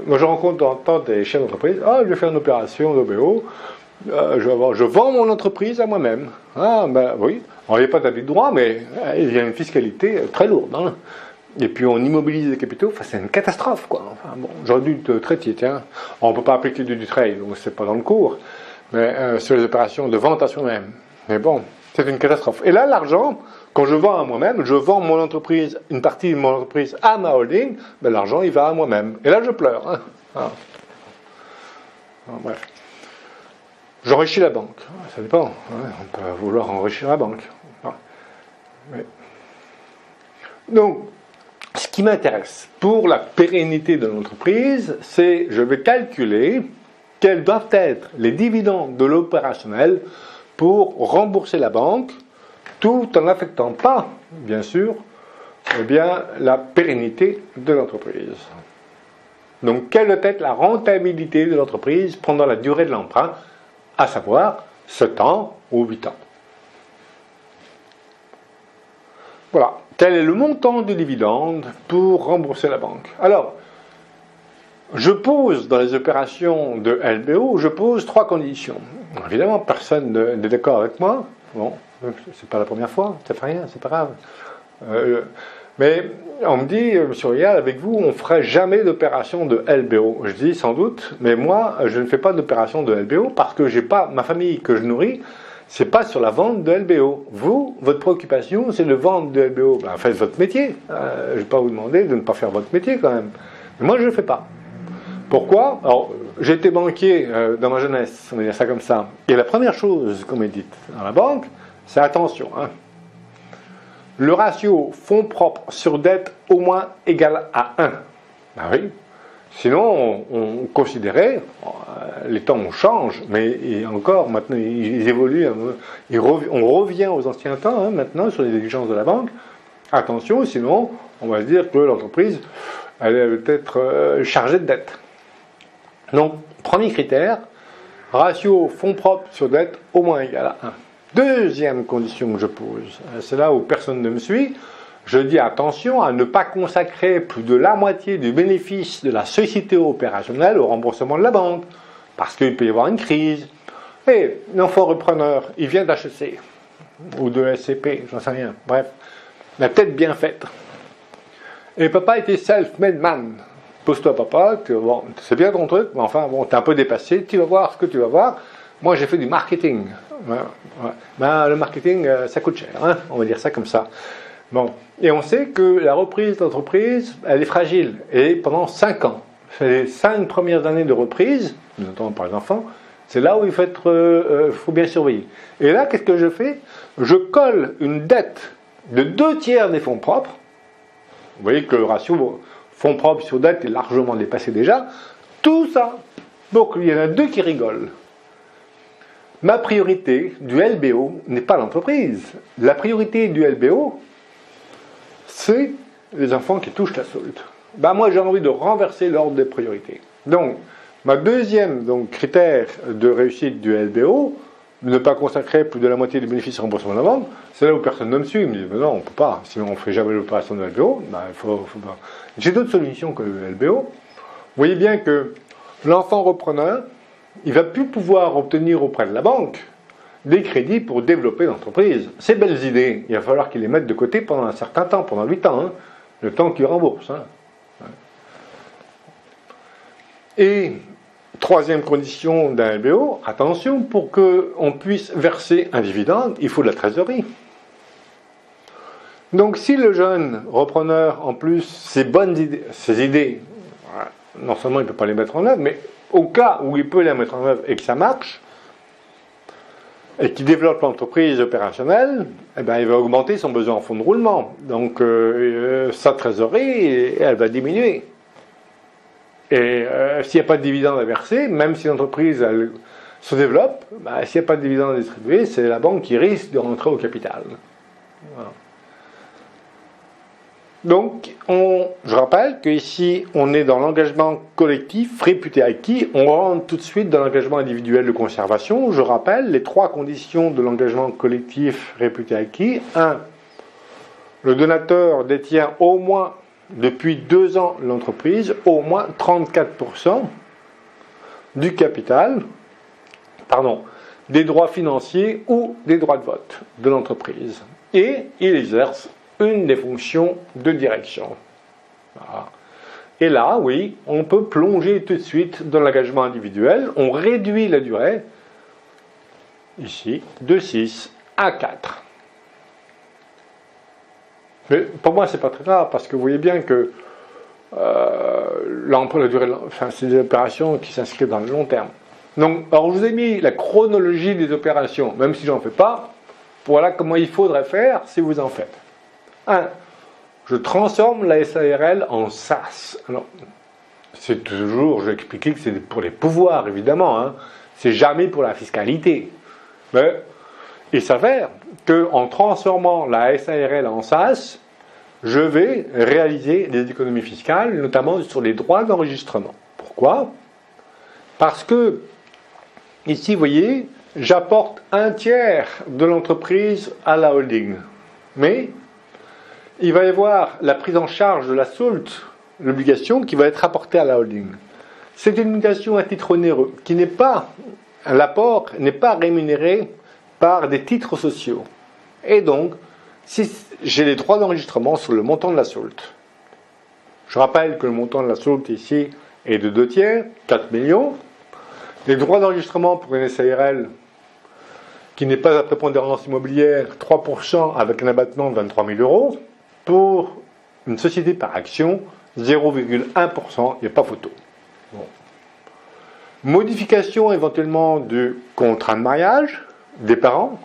Speaker 1: moi je rencontre dans le temps des chefs d'entreprise. Ah, je vais faire une opération d'OBO. Je vends mon entreprise à moi-même. Ah, ben oui. Alors, il n'y a pas d'abus de droit, mais il y a une fiscalité très lourde. Hein. Et puis on immobilise les capitaux, enfin, c'est une catastrophe, quoi. Enfin, bon, j'aurais dû te traiter, tiens. On ne peut pas appliquer du trade, donc c'est pas dans le cours. Mais sur les opérations de vente à soi-même. Mais bon, c'est une catastrophe. Et là, l'argent, quand je vends à moi-même, je vends mon entreprise, une partie de mon entreprise à ma holding, ben, l'argent, il va à moi-même. Et là, je pleure. Hein. Ah. Alors, bref. J'enrichis la banque. Ça dépend. Hein. On peut vouloir enrichir la banque. Ah. Mais... Donc, ce qui m'intéresse pour la pérennité de l'entreprise, c'est je vais calculer quels doivent être les dividendes de l'opérationnel pour rembourser la banque, tout en n'affectant pas, bien sûr, eh bien, la pérennité de l'entreprise. Donc, quelle doit être la rentabilité de l'entreprise pendant la durée de l'emprunt, à savoir 7 ans ou 8 ans. Voilà. Quel est le montant du dividende pour rembourser la banque? Alors, je pose dans les opérations de LBO, je pose 3 conditions. Évidemment, personne n'est d'accord avec moi. Bon, c'est pas la première fois, ça fait rien, c'est pas grave. Mais on me dit, Monsieur Rial, avec vous, on ne ferait jamais d'opération de LBO. Je dis sans doute, mais moi, je ne fais pas d'opération de LBO parce que j'ai pas ma famille que je nourris. C'est pas sur la vente de LBO. Vous, votre préoccupation, c'est de vendre de LBO. Ben, faites votre métier. Je ne vais pas vous demander de ne pas faire votre métier quand même. Mais moi, je ne le fais pas. Pourquoi? Alors, j'ai été banquier dans ma jeunesse, on va dire ça comme ça. Et la première chose qu'on m'a dite dans la banque, c'est attention. Hein, le ratio fonds propres sur dette au moins égal à 1. Ben oui. Sinon, on considérait, les temps changent, mais encore, maintenant, ils évoluent, on revient aux anciens temps, hein, maintenant, sur les exigences de la banque. Attention, sinon, on va se dire que l'entreprise, elle va être chargée de dette. Donc, premier critère, ratio fonds propres sur dette au moins égal à 1. Deuxième condition que je pose, c'est là où personne ne me suit, je dis attention à ne pas consacrer plus de la moitié du bénéfice de la société opérationnelle au remboursement de la banque, parce qu'il peut y avoir une crise. Et l'enfant repreneur, il vient d'HEC, ou de SCP, j'en sais rien, bref, la tête bien faite. Et papa était self-made man. Pose-toi papa, bon, c'est bien ton truc, mais enfin, bon, t'es un peu dépassé, tu vas voir ce que tu vas voir. Moi, j'ai fait du marketing. Ouais. Ben, le marketing, ça coûte cher, hein, on va dire ça comme ça. Bon, et on sait que la reprise d'entreprise, elle est fragile, et pendant 5 ans. c'est les 5 premières années de reprise, notamment par les enfants, c'est là où il faut bien surveiller. Et là, qu'est-ce que je fais? Je colle une dette de 2/3 des fonds propres. Vous voyez que le ratio fonds propres sur dette est largement dépassé déjà. Tout ça, donc il y en a 2 qui rigolent. Ma priorité du LBO n'est pas l'entreprise. La priorité du LBO, c'est les enfants qui touchent la solde. Ben moi, j'ai envie de renverser l'ordre des priorités. Donc, ma deuxième critère de réussite du LBO, ne pas consacrer plus de la moitié des bénéfices au remboursement de la vente, c'est là où personne ne me suit. Il me dit, mais non, on ne peut pas. Sinon, on ne fait jamais l'opération de LBO. Ben, faut pas. J'ai d'autres solutions que le LBO. Vous voyez bien que l'enfant repreneur, il ne va plus pouvoir obtenir auprès de la banque des crédits pour développer l'entreprise. Ces belles idées, il va falloir qu'il les mette de côté pendant un certain temps, pendant 8 ans, hein, le temps qu'il rembourse. Hein. Et troisième condition d'un LBO, attention, pour qu'on puisse verser un dividende, il faut de la trésorerie. Donc si le jeune repreneur, en plus, ses idées, non seulement il ne peut pas les mettre en œuvre, mais au cas où il peut les mettre en œuvre et que ça marche, et qu'il développe l'entreprise opérationnelle, eh bien, il va augmenter son besoin en fonds de roulement. Donc sa trésorerie, elle va diminuer. Et s'il n'y a pas de dividende à verser, même si l'entreprise se développe, bah, s'il n'y a pas de dividende à distribuer, c'est la banque qui risque de rentrer au capital. Voilà. Donc, je rappelle qu'ici, on est dans l'engagement collectif réputé acquis. On rentre tout de suite dans l'engagement individuel de conservation. Je rappelle les 3 conditions de l'engagement collectif réputé acquis. 1. Le donateur détient au moins, depuis 2 ans, l'entreprise, au moins 34% du capital, des droits financiers ou des droits de vote de l'entreprise. Et il exerce une des fonctions de direction. Voilà. Et là, oui, on peut plonger tout de suite dans l'engagement individuel. On réduit la durée, ici, de 6 à 4. Mais pour moi, c'est pas très grave, parce que vous voyez bien que la durée, c'est des opérations qui s'inscrivent dans le long terme. Donc, alors je vous ai mis la chronologie des opérations, même si j'en fais pas. Voilà comment il faudrait faire si vous en faites. 1. Je transforme la SARL en SAS. Alors, c'est toujours, je vais expliquer que c'est pour les pouvoirs, évidemment. Hein. C'est jamais pour la fiscalité. Mais il s'avère qu'en transformant la SARL en SAS, je vais réaliser des économies fiscales, notamment sur les droits d'enregistrement. Pourquoi? Parce que, ici, vous voyez, j'apporte 1/3 de l'entreprise à la holding. Mais il va y avoir la prise en charge de la SAULT, l'obligation qui va être apportée à la holding. C'est une obligation à titre onéreux, qui n'est pas, l'apport n'est pas rémunéré par des titres sociaux. Et donc, si j'ai les droits d'enregistrement sur le montant de la SAULT, je rappelle que le montant de la SAULT ici est de 2/3, 4 millions. Les droits d'enregistrement pour une SARL qui n'est pas à prépondérance immobilière, 3% avec un abattement de 23 000 euros. Pour une société par action, 0,1%, il n'y a pas photo. Bon. Modification éventuellement du contrat de mariage des parents.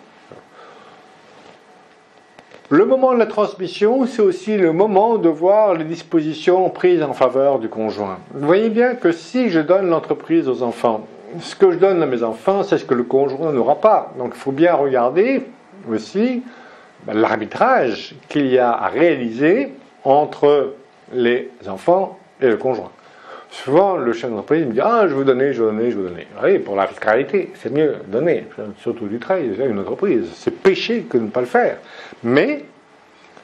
Speaker 1: Le moment de la transmission, c'est aussi le moment de voir les dispositions prises en faveur du conjoint. Vous voyez bien que si je donne l'entreprise aux enfants, ce que je donne à mes enfants, c'est ce que le conjoint n'aura pas. Donc il faut bien regarder aussi l'arbitrage qu'il y a à réaliser entre les enfants et le conjoint. Souvent, le chef d'entreprise me dit « Ah, je veux donner, je veux donner, je veux donner. » Oui, pour la fiscalité, c'est mieux donner, surtout du travail, c'est une entreprise. C'est péché que de ne pas le faire. Mais,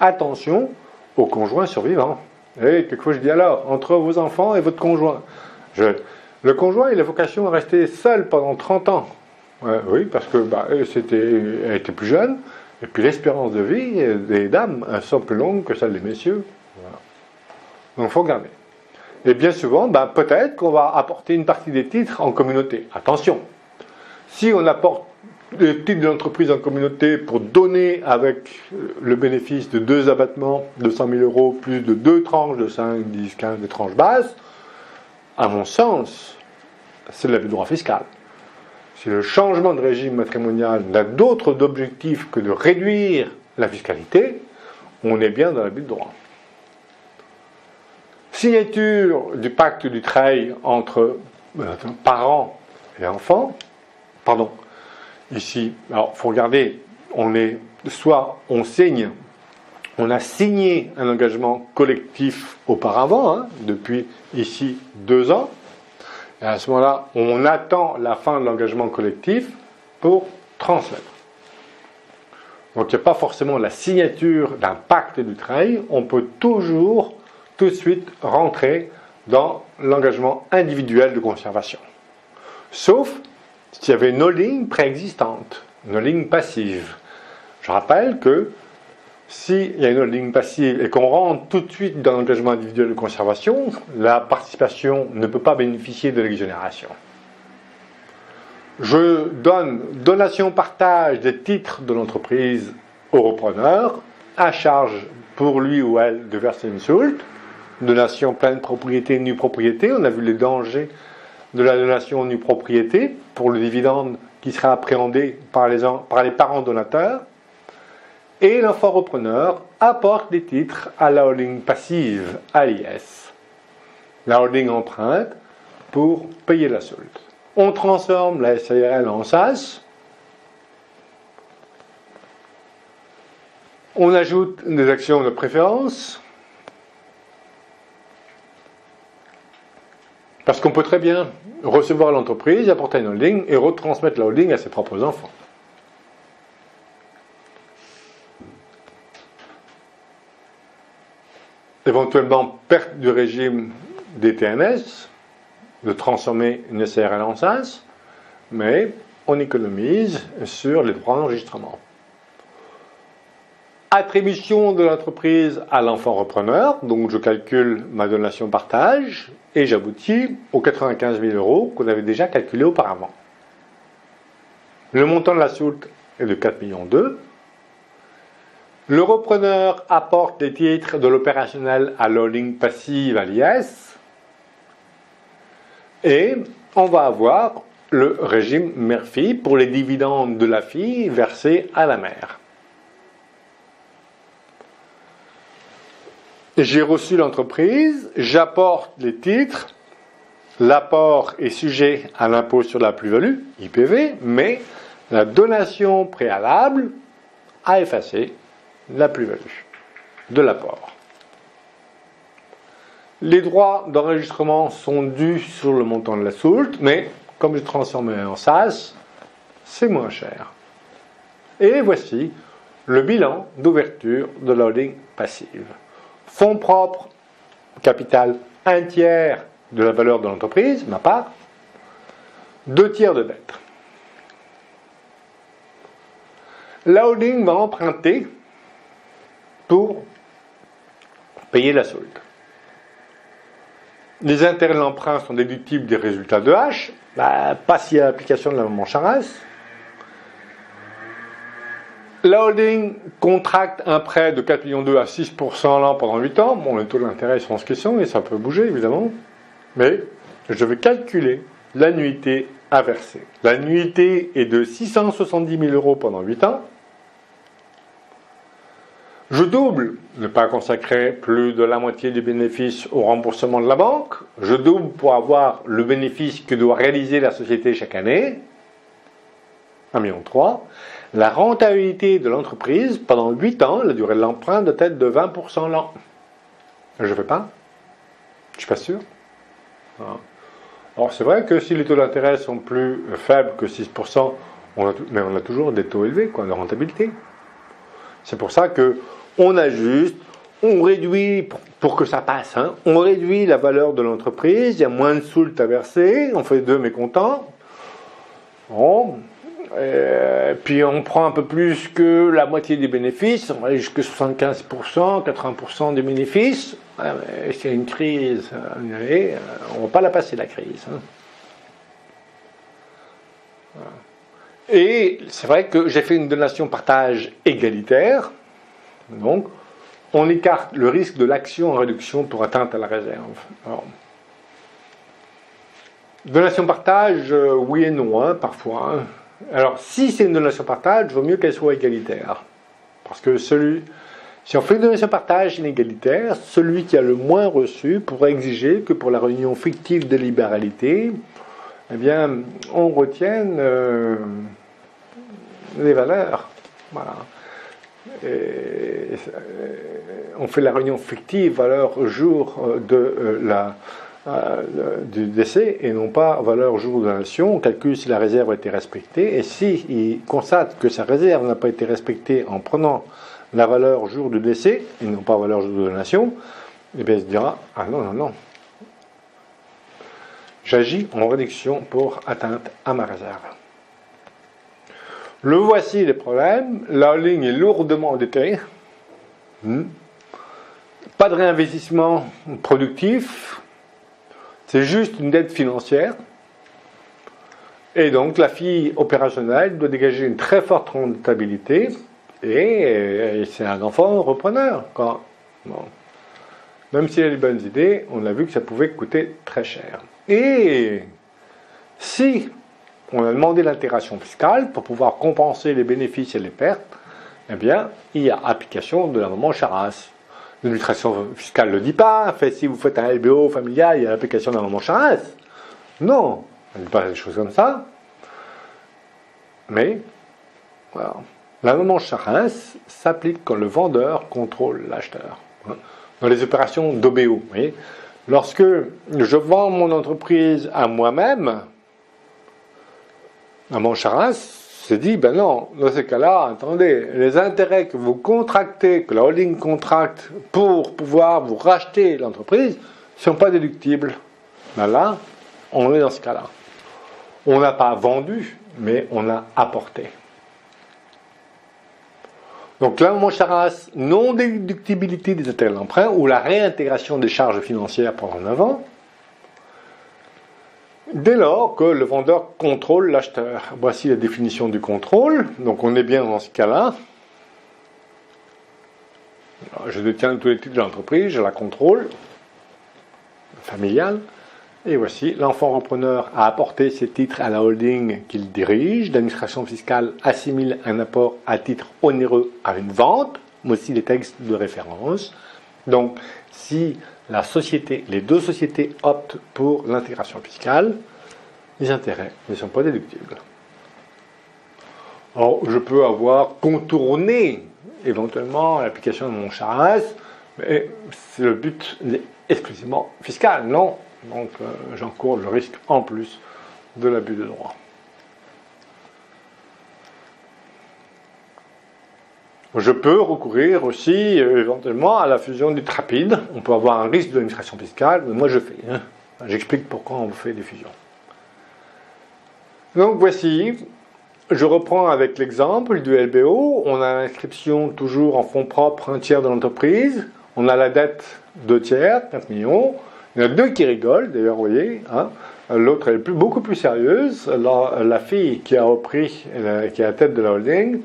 Speaker 1: attention aux conjoints survivants. Et quelquefois, je dis alors, entre vos enfants et votre conjoint. Le conjoint, il a vocation à rester seul pendant 30 ans. Oui, parce que elle était plus jeune. Et puis l'espérance de vie des dames sont plus longues que celle des messieurs. Voilà. Donc il faut regarder. Et bien souvent, peut-être qu'on va apporter une partie des titres en communauté. Attention, si on apporte des titres de l'entreprise en communauté pour donner avec le bénéfice de 2 abattements de 100 000 euros plus de 2 tranches de 5, 10, 15, des tranches basses, à mon sens, c'est l'abus de droit fiscal. Si le changement de régime matrimonial n'a d'autre objectif que de réduire la fiscalité, on est bien dans l'abus de droit. Signature du pacte du trail entre parents et enfants, pardon, ici, alors il faut regarder, soit on signe, on a signé un engagement collectif auparavant, depuis ici 2 ans, et à ce moment-là, on attend la fin de l'engagement collectif pour transmettre. Donc il n'y a pas forcément la signature d'un pacte du trail, on peut toujours tout de suite rentrer dans l'engagement individuel de conservation. Sauf s'il y avait une holding préexistante, une holding passive. Je rappelle que s'il y a une holding passive et qu'on rentre tout de suite dans l'engagement individuel de conservation, la participation ne peut pas bénéficier de l'exonération. Je donne donation-partage des titres de l'entreprise au repreneur, à charge pour lui ou elle de verser une soulte. Donation pleine propriété, nue propriété. On a vu les dangers de la donation nue propriété pour le dividende qui sera appréhendé par les parents donateurs. Et l'enfant repreneur apporte des titres à la holding passive, AIS. La holding emprunte pour payer la soulte. On transforme la SARL en SAS. On ajoute des actions de préférence. Parce qu'on peut très bien recevoir l'entreprise, apporter une holding et retransmettre la holding à ses propres enfants. Éventuellement, perte du régime des TNS, de transformer une SARL en SAS, mais on économise sur les droits d'enregistrement. Attribution de l'entreprise à l'enfant repreneur, donc je calcule ma donation partage et j'aboutis aux 95 000 € qu'on avait déjà calculé auparavant. Le montant de la soulte est de 4,2 millions. Le repreneur apporte les titres de l'opérationnel à l'holding passive à l'IS et on va avoir le régime mère-fille pour les dividendes de la fille versés à la mère. J'ai reçu l'entreprise, j'apporte les titres, l'apport est sujet à l'impôt sur la plus-value, IPV, mais la donation préalable a effacé la plus-value de l'apport. Les droits d'enregistrement sont dus sur le montant de la soulte, mais comme je transforme en SAS, c'est moins cher. Et voici le bilan d'ouverture de la holding passive. Fonds propres, capital 1/3 de la valeur de l'entreprise, ma part, 2/3 de dette. La holding va emprunter pour payer la solde. Les intérêts de l'emprunt sont déductibles des résultats de H, pas s'il y a l'application de la maman Charras. La holding contracte un prêt de 4,2 millions à 6% l'an pendant 8 ans. Bon, les taux d'intérêt sont ce qu'ils sont et ça peut bouger évidemment. Mais je vais calculer l'annuité à verser. L'annuité est de 670 000 € pendant 8 ans. Je double, ne pas consacrer plus de la moitié du bénéfice au remboursement de la banque. Je double pour avoir le bénéfice que doit réaliser la société chaque année. 1,3 million. La rentabilité de l'entreprise pendant 8 ans, la durée de l'emprunt doit être de 20% l'an. Je ne fais pas. Je ne suis pas sûr. Alors c'est vrai que si les taux d'intérêt sont plus faibles que 6%, mais on a toujours des taux élevés de rentabilité. C'est pour ça qu'on ajuste, on réduit, pour que ça passe, on réduit la valeur de l'entreprise, il y a moins de soult à verser, on fait 2 mécontents. Bon. Puis on prend un peu plus que la moitié des bénéfices, on va aller jusqu'à 75%, 80% des bénéfices. S'il y a une crise, on ne va pas la passer la crise. Et c'est vrai que j'ai fait une donation partage égalitaire, donc on écarte le risque de l'action en réduction pour atteinte à la réserve. Alors, Donation-partage, oui et non, hein, parfois. Hein. Alors, si c'est une donation-partage, il vaut mieux qu'elle soit égalitaire. Parce que si on fait une donation-partage inégalitaire, celui qui a le moins reçu pourrait exiger que pour la réunion fictive de libéralité, eh bien, on retienne les valeurs. Voilà. Et on fait la réunion fictive valeur jour du décès et non pas valeur jour de donation. On calcule si la réserve a été respectée et s'il constate que sa réserve n'a pas été respectée en prenant la valeur jour du décès et non pas valeur jour de donation, eh bien il se dira ah non, non, non. J'agis en réduction pour atteinte à ma réserve. Le voici les problèmes. La holding est lourdement endettée. Pas de réinvestissement productif. C'est juste une dette financière. Et donc la fille opérationnelle doit dégager une très forte rentabilité. Et c'est un enfant repreneur. Bon. Même s'il a des bonnes idées, on a vu que ça pouvait coûter très cher. Et si on a demandé l'intégration fiscale pour pouvoir compenser les bénéfices et les pertes, eh bien, il y a application de la maman Charras. L'administration fiscale ne le dit pas. Si vous faites un LBO familial, il y a l'application de la maman Charras. Non, elle ne dit pas des choses comme ça. Mais, voilà. La maman Charras s'applique quand le vendeur contrôle l'acheteur. Dans les opérations d'OBO, vous voyez, lorsque je vends mon entreprise à moi-même, maman Charras s'est dit, ben non, dans ce cas-là, attendez, les intérêts que vous contractez, que la holding contracte pour pouvoir vous racheter l'entreprise, ne sont pas déductibles. Ben là, on est dans ce cas-là. On n'a pas vendu, mais on a apporté. Donc là, maman Charras, non-déductibilité des intérêts de l'emprunt ou la réintégration des charges financières pendant 9 ans, dès lors que le vendeur contrôle l'acheteur. Voici la définition du contrôle. Donc on est bien dans ce cas-là. Je détiens tous les titres de l'entreprise, je la contrôle, familiale. Et voici, l'enfant repreneur a apporté ses titres à la holding qu'il dirige. L'administration fiscale assimile un apport à titre onéreux à une vente. Voici les textes de référence. Donc, si les deux sociétés optent pour l'intégration fiscale, les intérêts ne sont pas déductibles. Alors, je peux avoir contourné éventuellement l'application de mon Charras, mais le but est exclusivement fiscal, non? Donc, j'encours le risque en plus de l'abus de droit. Je peux recourir aussi éventuellement à la fusion dite rapide. On peut avoir un risque de l'administration fiscale, mais moi je fais. J'explique pourquoi on fait des fusions. Donc voici, je reprends avec l'exemple du LBO. On a l'inscription toujours en fonds propres, 1/3 de l'entreprise. On a la dette 2/3, 4 millions. Il y en a deux qui rigolent, d'ailleurs, vous voyez. Hein. L'autre est beaucoup plus sérieuse. La fille qui a repris, qui est à la tête de la holding,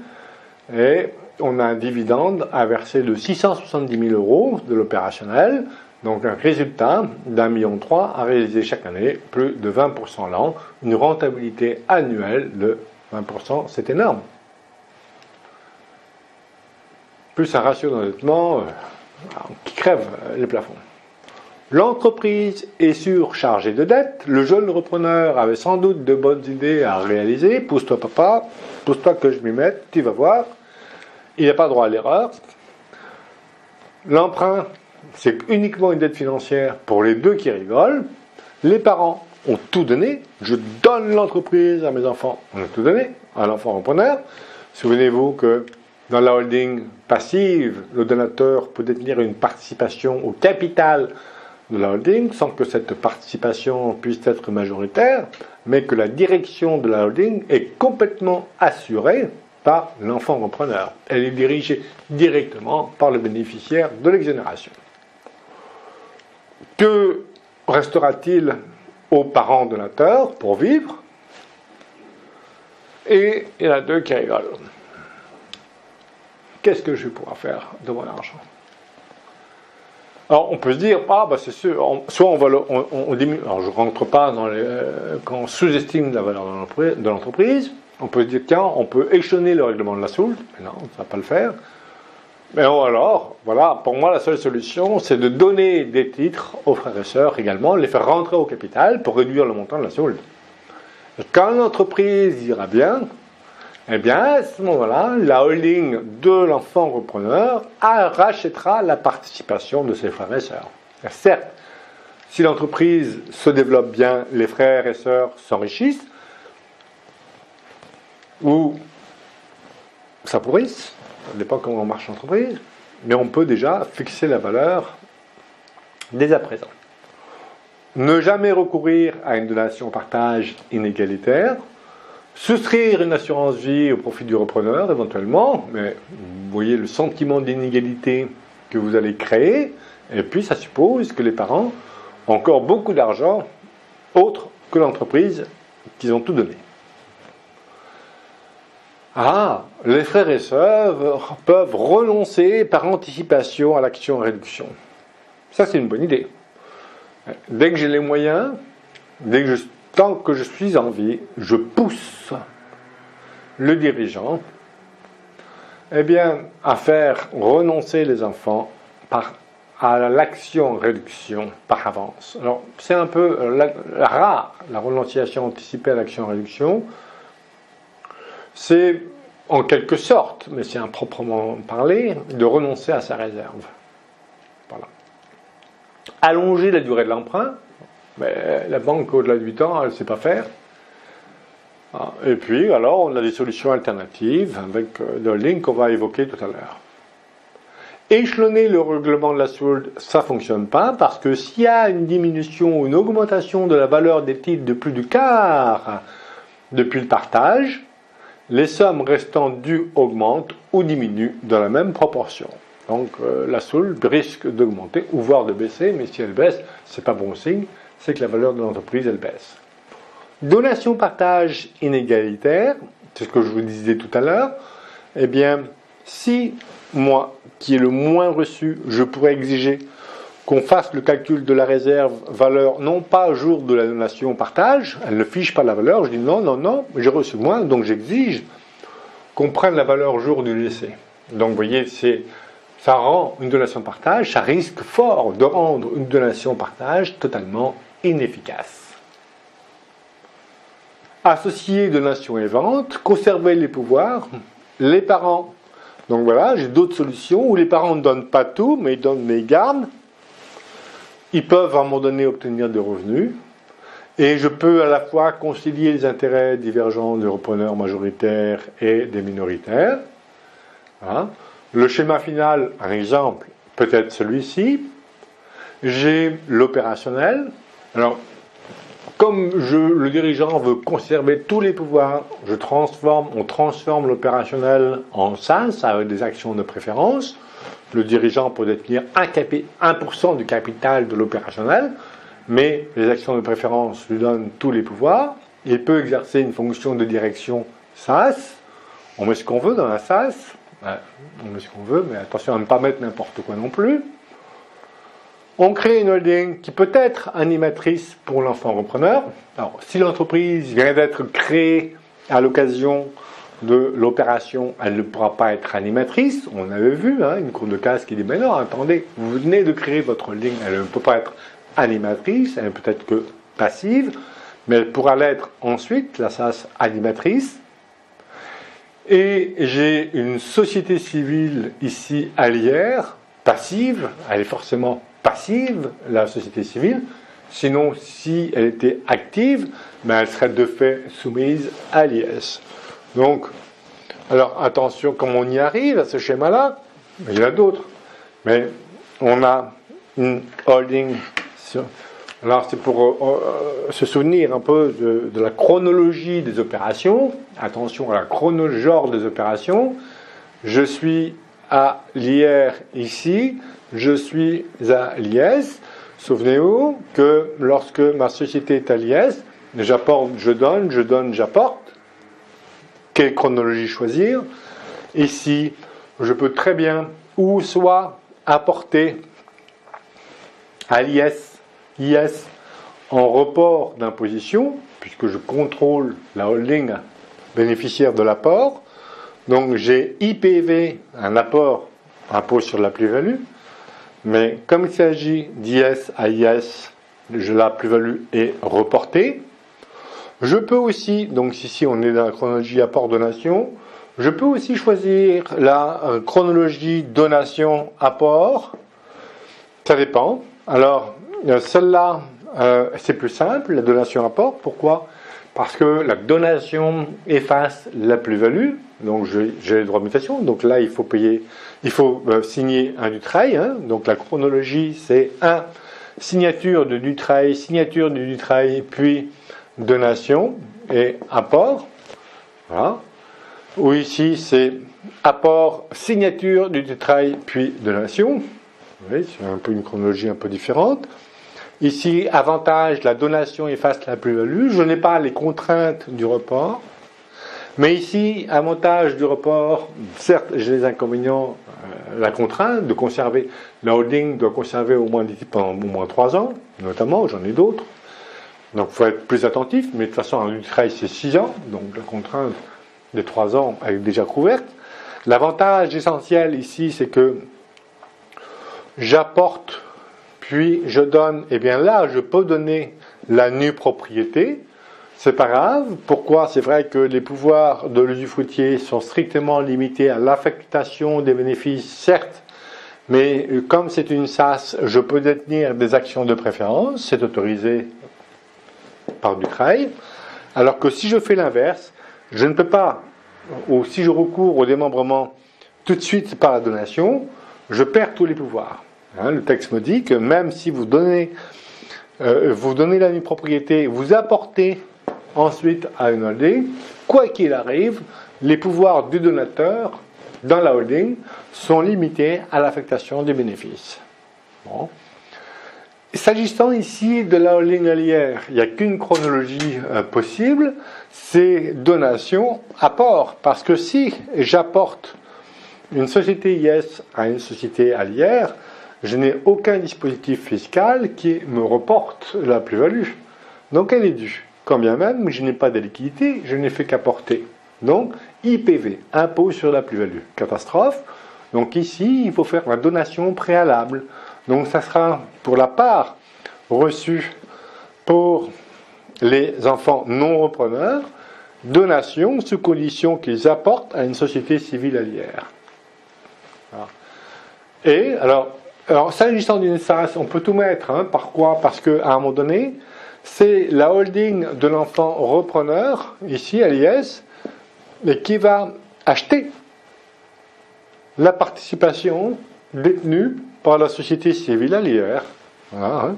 Speaker 1: et on a un dividende à verser de 670 000 € de l'opérationnel. Donc un résultat d'1,3 million à réaliser chaque année, plus de 20% l'an. Une rentabilité annuelle de 20%, c'est énorme. Plus un ratio d'endettement qui crève les plafonds. L'entreprise est surchargée de dettes. Le jeune repreneur avait sans doute de bonnes idées à réaliser. Pousse-toi papa, pousse-toi que je m'y mette, tu vas voir. Il n'a pas droit à l'erreur. L'emprunt, c'est uniquement une dette financière pour les deux qui rigolent. Les parents ont tout donné. Je donne l'entreprise à mes enfants. On a tout donné à l'enfant repreneur. Souvenez-vous que dans la holding passive, le donateur peut détenir une participation au capital de la holding sans que cette participation puisse être majoritaire, mais que la direction de la holding est complètement assurée par l'enfant repreneur. Elle est dirigée directement par le bénéficiaire de l'exonération. Que restera-t-il aux parents donateurs pour vivre? Et il y en a deux qui rigolent. Qu'est-ce que je vais pouvoir faire de mon argent? Alors on peut se dire, ah bah c'est sûr, soit on diminue, alors je ne rentre pas dans quand on sous-estime la valeur de l'entreprise, on peut se dire, tiens, on peut échelonner le règlement de la soule, mais non, ça ne va pas le faire. Mais alors, voilà, pour moi la seule solution, c'est de donner des titres aux frères et sœurs également, les faire rentrer au capital pour réduire le montant de la soule. Et quand l'entreprise ira bien, eh bien, à ce moment-là, la holding de l'enfant repreneur rachètera la participation de ses frères et sœurs. Et certes, si l'entreprise se développe bien, les frères et sœurs s'enrichissent, ou s'appauvrissent, ça dépend comment marche l'entreprise, mais on peut déjà fixer la valeur dès à présent. Ne jamais recourir à une donation-partage inégalitaire, souscrire une assurance vie au profit du repreneur éventuellement, mais vous voyez le sentiment d'inégalité que vous allez créer, et puis ça suppose que les parents ont encore beaucoup d'argent autre que l'entreprise qu'ils ont tout donné. Ah, les frères et sœurs peuvent renoncer par anticipation à l'action réduction. Ça c'est une bonne idée. Dès que j'ai les moyens, tant que je suis en vie, je pousse le dirigeant à faire renoncer les enfants à l'action réduction par avance. Alors, c'est un peu rare, la renonciation anticipée à l'action réduction. C'est en quelque sorte, mais c'est improprement parlé, de renoncer à sa réserve. Voilà. Allonger la durée de l'emprunt. Mais la banque, au-delà de 8 ans, elle ne sait pas faire. Et puis, alors, on a des solutions alternatives avec le link qu'on va évoquer tout à l'heure. Échelonner le règlement de la soule, ça ne fonctionne pas, parce que s'il y a une diminution ou une augmentation de la valeur des titres de plus du quart depuis le partage, les sommes restant dues augmentent ou diminuent dans la même proportion. Donc, la soule risque d'augmenter ou voire de baisser, mais si elle baisse, ce n'est pas bon signe. C'est que la valeur de l'entreprise, elle baisse. Donation-partage inégalitaire, c'est ce que je vous disais tout à l'heure, eh bien, si moi, qui est le moins reçu, je pourrais exiger qu'on fasse le calcul de la réserve valeur, non pas jour de la donation-partage, elle ne fiche pas la valeur, je dis non, j'ai reçu moins, donc j'exige qu'on prenne la valeur jour du décès. Donc, vous voyez, ça rend une donation-partage, ça risque fort de rendre une donation-partage totalement inefficace. Associer donation et vente, conserver les pouvoirs, les parents. Donc voilà, j'ai d'autres solutions où les parents ne donnent pas tout, mais ils gardent. Ils peuvent à un moment donné obtenir des revenus. Et je peux à la fois concilier les intérêts divergents des repreneurs majoritaires et des minoritaires. Hein. Le schéma final, un exemple, peut-être celui-ci. J'ai l'opérationnel. Alors, comme le dirigeant veut conserver tous les pouvoirs, on transforme l'opérationnel en SAS avec des actions de préférence. Le dirigeant peut détenir 1% du capital de l'opérationnel, mais les actions de préférence lui donnent tous les pouvoirs. Il peut exercer une fonction de direction SAS. On met ce qu'on veut dans la SAS. On met ce qu'on veut, mais attention à ne pas mettre n'importe quoi non plus. On crée une holding qui peut être animatrice pour l'enfant repreneur. Alors, si l'entreprise vient d'être créée à l'occasion de l'opération, elle ne pourra pas être animatrice. On avait vu une cour de casse qui dit « Mais non, attendez, vous venez de créer votre holding, elle ne peut pas être animatrice, elle peut être que passive, mais elle pourra l'être ensuite, la SAS animatrice. » Et j'ai une société civile ici allière, passive, elle est forcément passive, la société civile, sinon si elle était active, elle serait de fait soumise à l'IS. Donc, alors attention comment on y arrive à ce schéma-là, il y en a d'autres, mais on a une holding, alors c'est pour se souvenir un peu de la chronologie des opérations, attention à la genre des opérations, je suis à l'IR ici, je suis à l'IS. Souvenez-vous que lorsque ma société est à l'IS, j'apporte, je donne, j'apporte. Quelle chronologie choisir? Ici, je peux très bien ou soit apporter à IS en report d'imposition, puisque je contrôle la holding bénéficiaire de l'apport. Donc j'ai IPV, un apport, impôt sur la plus-value, mais comme il s'agit d'IS à IS, la plus-value est reportée. Je peux aussi, donc ici on est dans la chronologie apport-donation, je peux aussi choisir la chronologie donation-apport. Ça dépend. Alors, celle-là, c'est plus simple, la donation-apport. Pourquoi ? Parce que la donation efface la plus-value. Donc, j'ai les droits de mutation. Donc là, il faut signer un Dutreil. Hein. Donc, la chronologie, c'est signature de Dutreil, puis donation et apport. Voilà. Ou ici, c'est apport, signature du Dutreil, puis donation. Oui, c'est un peu une chronologie un peu différente. Ici, avantage, la donation efface la plus-value. Je n'ai pas les contraintes du report. Mais ici, avantage du report, certes, j'ai les inconvénients, la contrainte de conserver, la holding doit conserver au moins 3 ans, notamment, j'en ai d'autres. Donc, il faut être plus attentif, mais de toute façon, un Dutreil, c'est 6 ans, donc la contrainte des 3 ans est déjà couverte. L'avantage essentiel ici, c'est que j'apporte, puis je donne, et bien là, je peux donner la nue propriété. C'est pas grave. Pourquoi ? C'est vrai que les pouvoirs de l'usufruitier sont strictement limités à l'affectation des bénéfices, certes, mais comme c'est une SAS, je peux détenir des actions de préférence, c'est autorisé par Dutreil, alors que si je fais l'inverse, je ne peux pas, ou si je recours au démembrement tout de suite par la donation, je perds tous les pouvoirs. Hein, le texte me dit que même si vous donnez la nue propriété, vous apportez ensuite à une holding, quoi qu'il arrive, les pouvoirs du donateur dans la holding sont limités à l'affectation des bénéfices. Bon. S'agissant ici de la holding allière, il n'y a qu'une chronologie possible, c'est donation-apport. Parce que si j'apporte une société IS à une société allière, je n'ai aucun dispositif fiscal qui me reporte la plus-value. Donc elle est due. Quand bien même je n'ai pas de liquidité, je n'ai fait qu'apporter. Donc IPV, impôt sur la plus-value. Catastrophe. Donc ici, il faut faire la donation préalable. Donc ça sera pour la part reçue pour les enfants non repreneurs, donation sous condition qu'ils apportent à une société civile allière. Voilà. Et alors s'agissant d'une SAS, on peut tout mettre. Hein. Pourquoi ? Parce qu'à un moment donné, c'est la holding de l'enfant repreneur, ici à l'IS, qui va acheter la participation détenue par la société civile allière. Voilà, hein.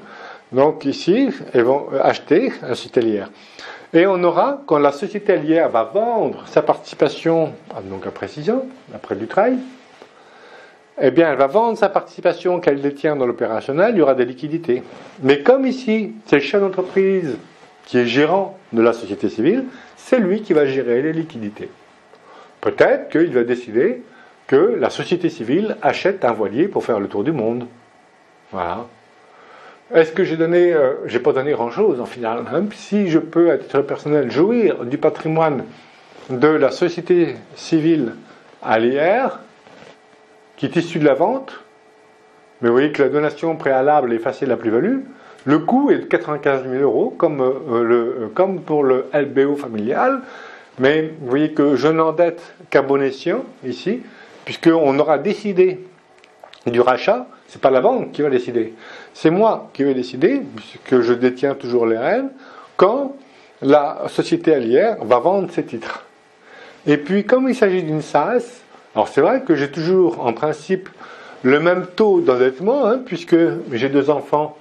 Speaker 1: Donc ici, ils vont acheter la société allière. Et on aura, quand la société allière va vendre sa participation, donc après 6 ans, après Dutreil, eh bien, elle va vendre sa participation qu'elle détient dans l'opérationnel, il y aura des liquidités. Mais comme ici, c'est le chef d'entreprise qui est gérant de la société civile, c'est lui qui va gérer les liquidités. Peut-être qu'il va décider que la société civile achète un voilier pour faire le tour du monde. Voilà. Est-ce que j'ai pas donné grand-chose en final, hein. Si je peux, à titre personnel, jouir du patrimoine de la société civile allière, qui est issu de la vente, mais vous voyez que la donation préalable effaçait la plus-value, le coût est de 95 000 €, comme pour le LBO familial, mais vous voyez que je n'endette qu'à bon escient, ici, puisqu'on aura décidé du rachat, c'est pas la banque qui va décider, c'est moi qui vais décider, puisque je détiens toujours les rênes, quand la société allière va vendre ses titres. Et puis, comme il s'agit d'une SAS, alors c'est vrai que j'ai toujours, en principe, le même taux d'endettement, hein, puisque j'ai 2 enfants,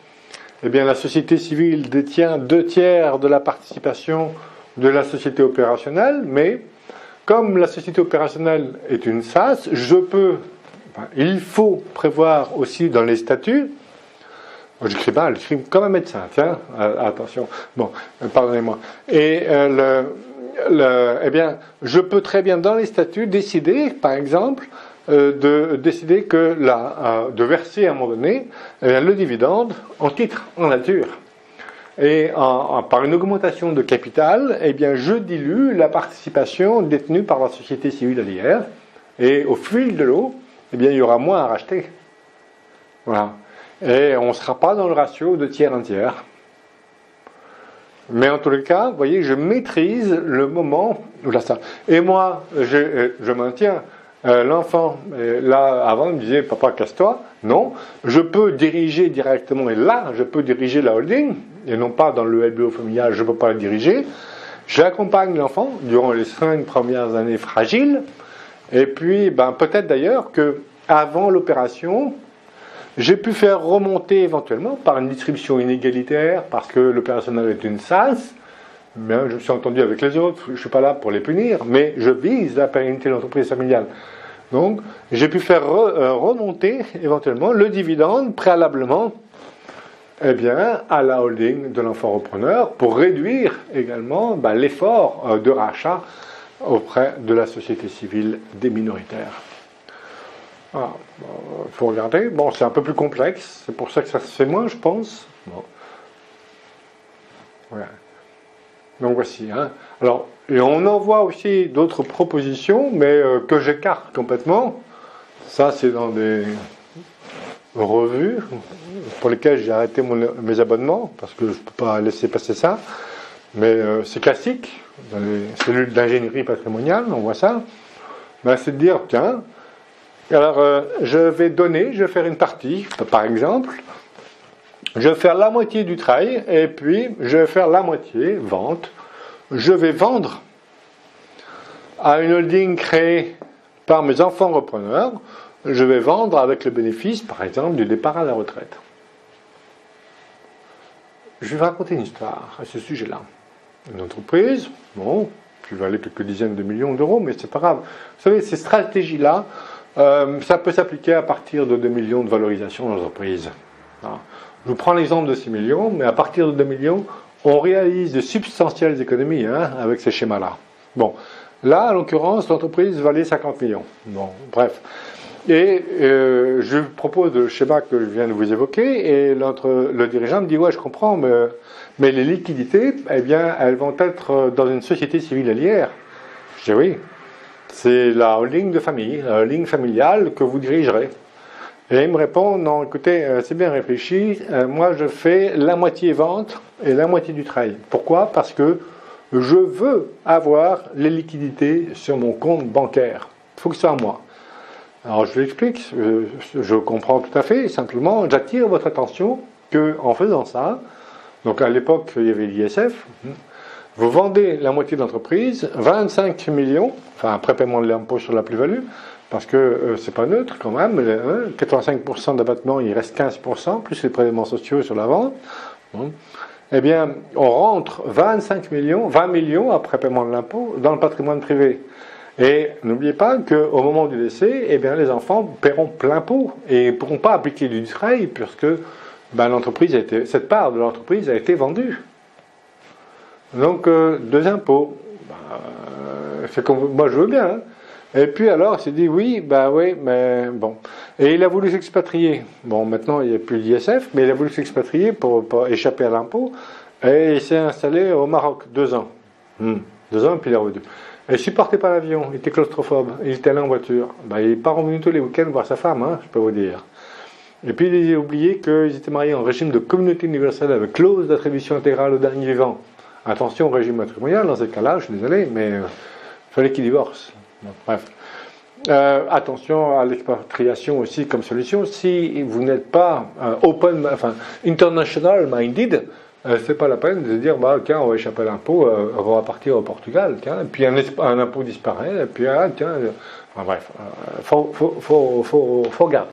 Speaker 1: eh bien la société civile détient 2/3 de la participation de la société opérationnelle, mais comme la société opérationnelle est une SAS, il faut prévoir aussi dans les statuts, j'écris comme un médecin, tiens, attention, bon, pardonnez-moi, et eh bien, je peux très bien dans les statuts décider, par exemple, de décider que de verser à un moment donné le dividende en titre, en nature. Et par une augmentation de capital, eh bien, je dilue la participation détenue par la société civile alliée. Et au fil de l'eau, eh bien, il y aura moins à racheter. Voilà. Et on ne sera pas dans le ratio de tiers un tiers. Mais en tous les cas, vous voyez, je maîtrise le moment où là ça. Et moi, je maintiens l'enfant. Là, avant, il me disait, papa, casse-toi. Non, je peux diriger directement. Et là, je peux diriger la holding. Et non pas dans le LBO familial, je ne peux pas la diriger. J'accompagne l'enfant durant les 5 premières années fragiles. Et puis, peut-être d'ailleurs qu'avant l'opération, j'ai pu faire remonter éventuellement par une distribution inégalitaire, parce que l'opérationnel est une SAS. Bien, je me suis entendu avec les autres, je ne suis pas là pour les punir, mais je vise la pérennité de l'entreprise familiale. Donc, j'ai pu faire remonter éventuellement le dividende préalablement à la holding de l'enfant repreneur pour réduire également l'effort de rachat auprès de la société civile des minoritaires. Il faut regarder. Bon, c'est un peu plus complexe, c'est pour ça que ça se fait moins, je pense. Bon. Voilà. Donc voici. Alors, et on en voit aussi d'autres propositions, mais que j'écarte complètement. Ça, c'est dans des revues pour lesquelles j'ai arrêté mes abonnements, parce que je ne peux pas laisser passer ça. Mais c'est classique, dans les cellules d'ingénierie patrimoniale, on voit ça. C'est de dire, tiens, alors je vais faire une partie, par exemple, je vais faire la moitié du trail, et puis je vais faire la moitié, vente. Je vais vendre à une holding créée par mes enfants repreneurs, je vais vendre avec le bénéfice, par exemple, du départ à la retraite. Je vais vous raconter une histoire à ce sujet-là. Une entreprise, qui valait quelques dizaines de millions d'euros, mais c'est pas grave. Vous savez, ces stratégies-là, ça peut s'appliquer à partir de 2 millions de valorisation dans l'entreprise. Je vous prends l'exemple de 6 millions, mais à partir de 2 millions, on réalise de substantielles économies avec ces schémas-là. Bon, là, en l'occurrence, l'entreprise valait 50 millions. Bon, bref. Et je propose le schéma que je viens de vous évoquer, et le dirigeant me dit, ouais, je comprends, mais les liquidités, elles vont être dans une société civile alliée. Je dis oui, c'est la holding de famille, la holding familiale que vous dirigerez. Et il me répond, non, écoutez, c'est bien réfléchi, moi je fais la moitié vente et la moitié du travail. Pourquoi ? Parce que je veux avoir les liquidités sur mon compte bancaire. Il faut que ce soit à moi. Alors je l'explique, je comprends tout à fait, simplement j'attire votre attention qu'en faisant ça, donc à l'époque il y avait l'ISF, vous vendez la moitié de l'entreprise, 25 millions, enfin après paiement de l'impôt sur la plus-value, parce que c'est pas neutre quand même, 85% d'abattement, il reste 15%, plus les prélèvements sociaux sur la vente. Eh bien, on rentre 20 millions après paiement de l'impôt dans le patrimoine privé. Et n'oubliez pas qu'au moment du décès, eh bien, les enfants paieront plein pot et ne pourront pas appliquer du travail puisque cette part de l'entreprise a été vendue. Donc, deux impôts. C'est comme moi je veux bien. Et puis alors, il s'est dit oui, mais bon. Et il a voulu s'expatrier. Bon, maintenant, il n'y a plus d'ISF, mais il a voulu s'expatrier pour échapper à l'impôt. Et il s'est installé au Maroc, 2 ans. 2 ans, puis il est revenu. Et il ne supportait pas l'avion, il était claustrophobe. Il était allé en voiture. Il n'est pas revenu tous les week-ends voir sa femme, je peux vous dire. Et puis il a oublié qu'ils étaient mariés en régime de communauté universelle avec clause d'attribution intégrale au dernier vivant. Attention au régime matrimonial, dans ces cas-là, je suis désolé, mais il fallait qu'il divorce. Bon, bref. Attention à l'expatriation aussi comme solution. Si vous n'êtes pas international minded, c'est pas la peine de se dire tiens, on va échapper à l'impôt, on va partir au Portugal, tiens, et puis un impôt disparaît, et puis bref, faut regarder.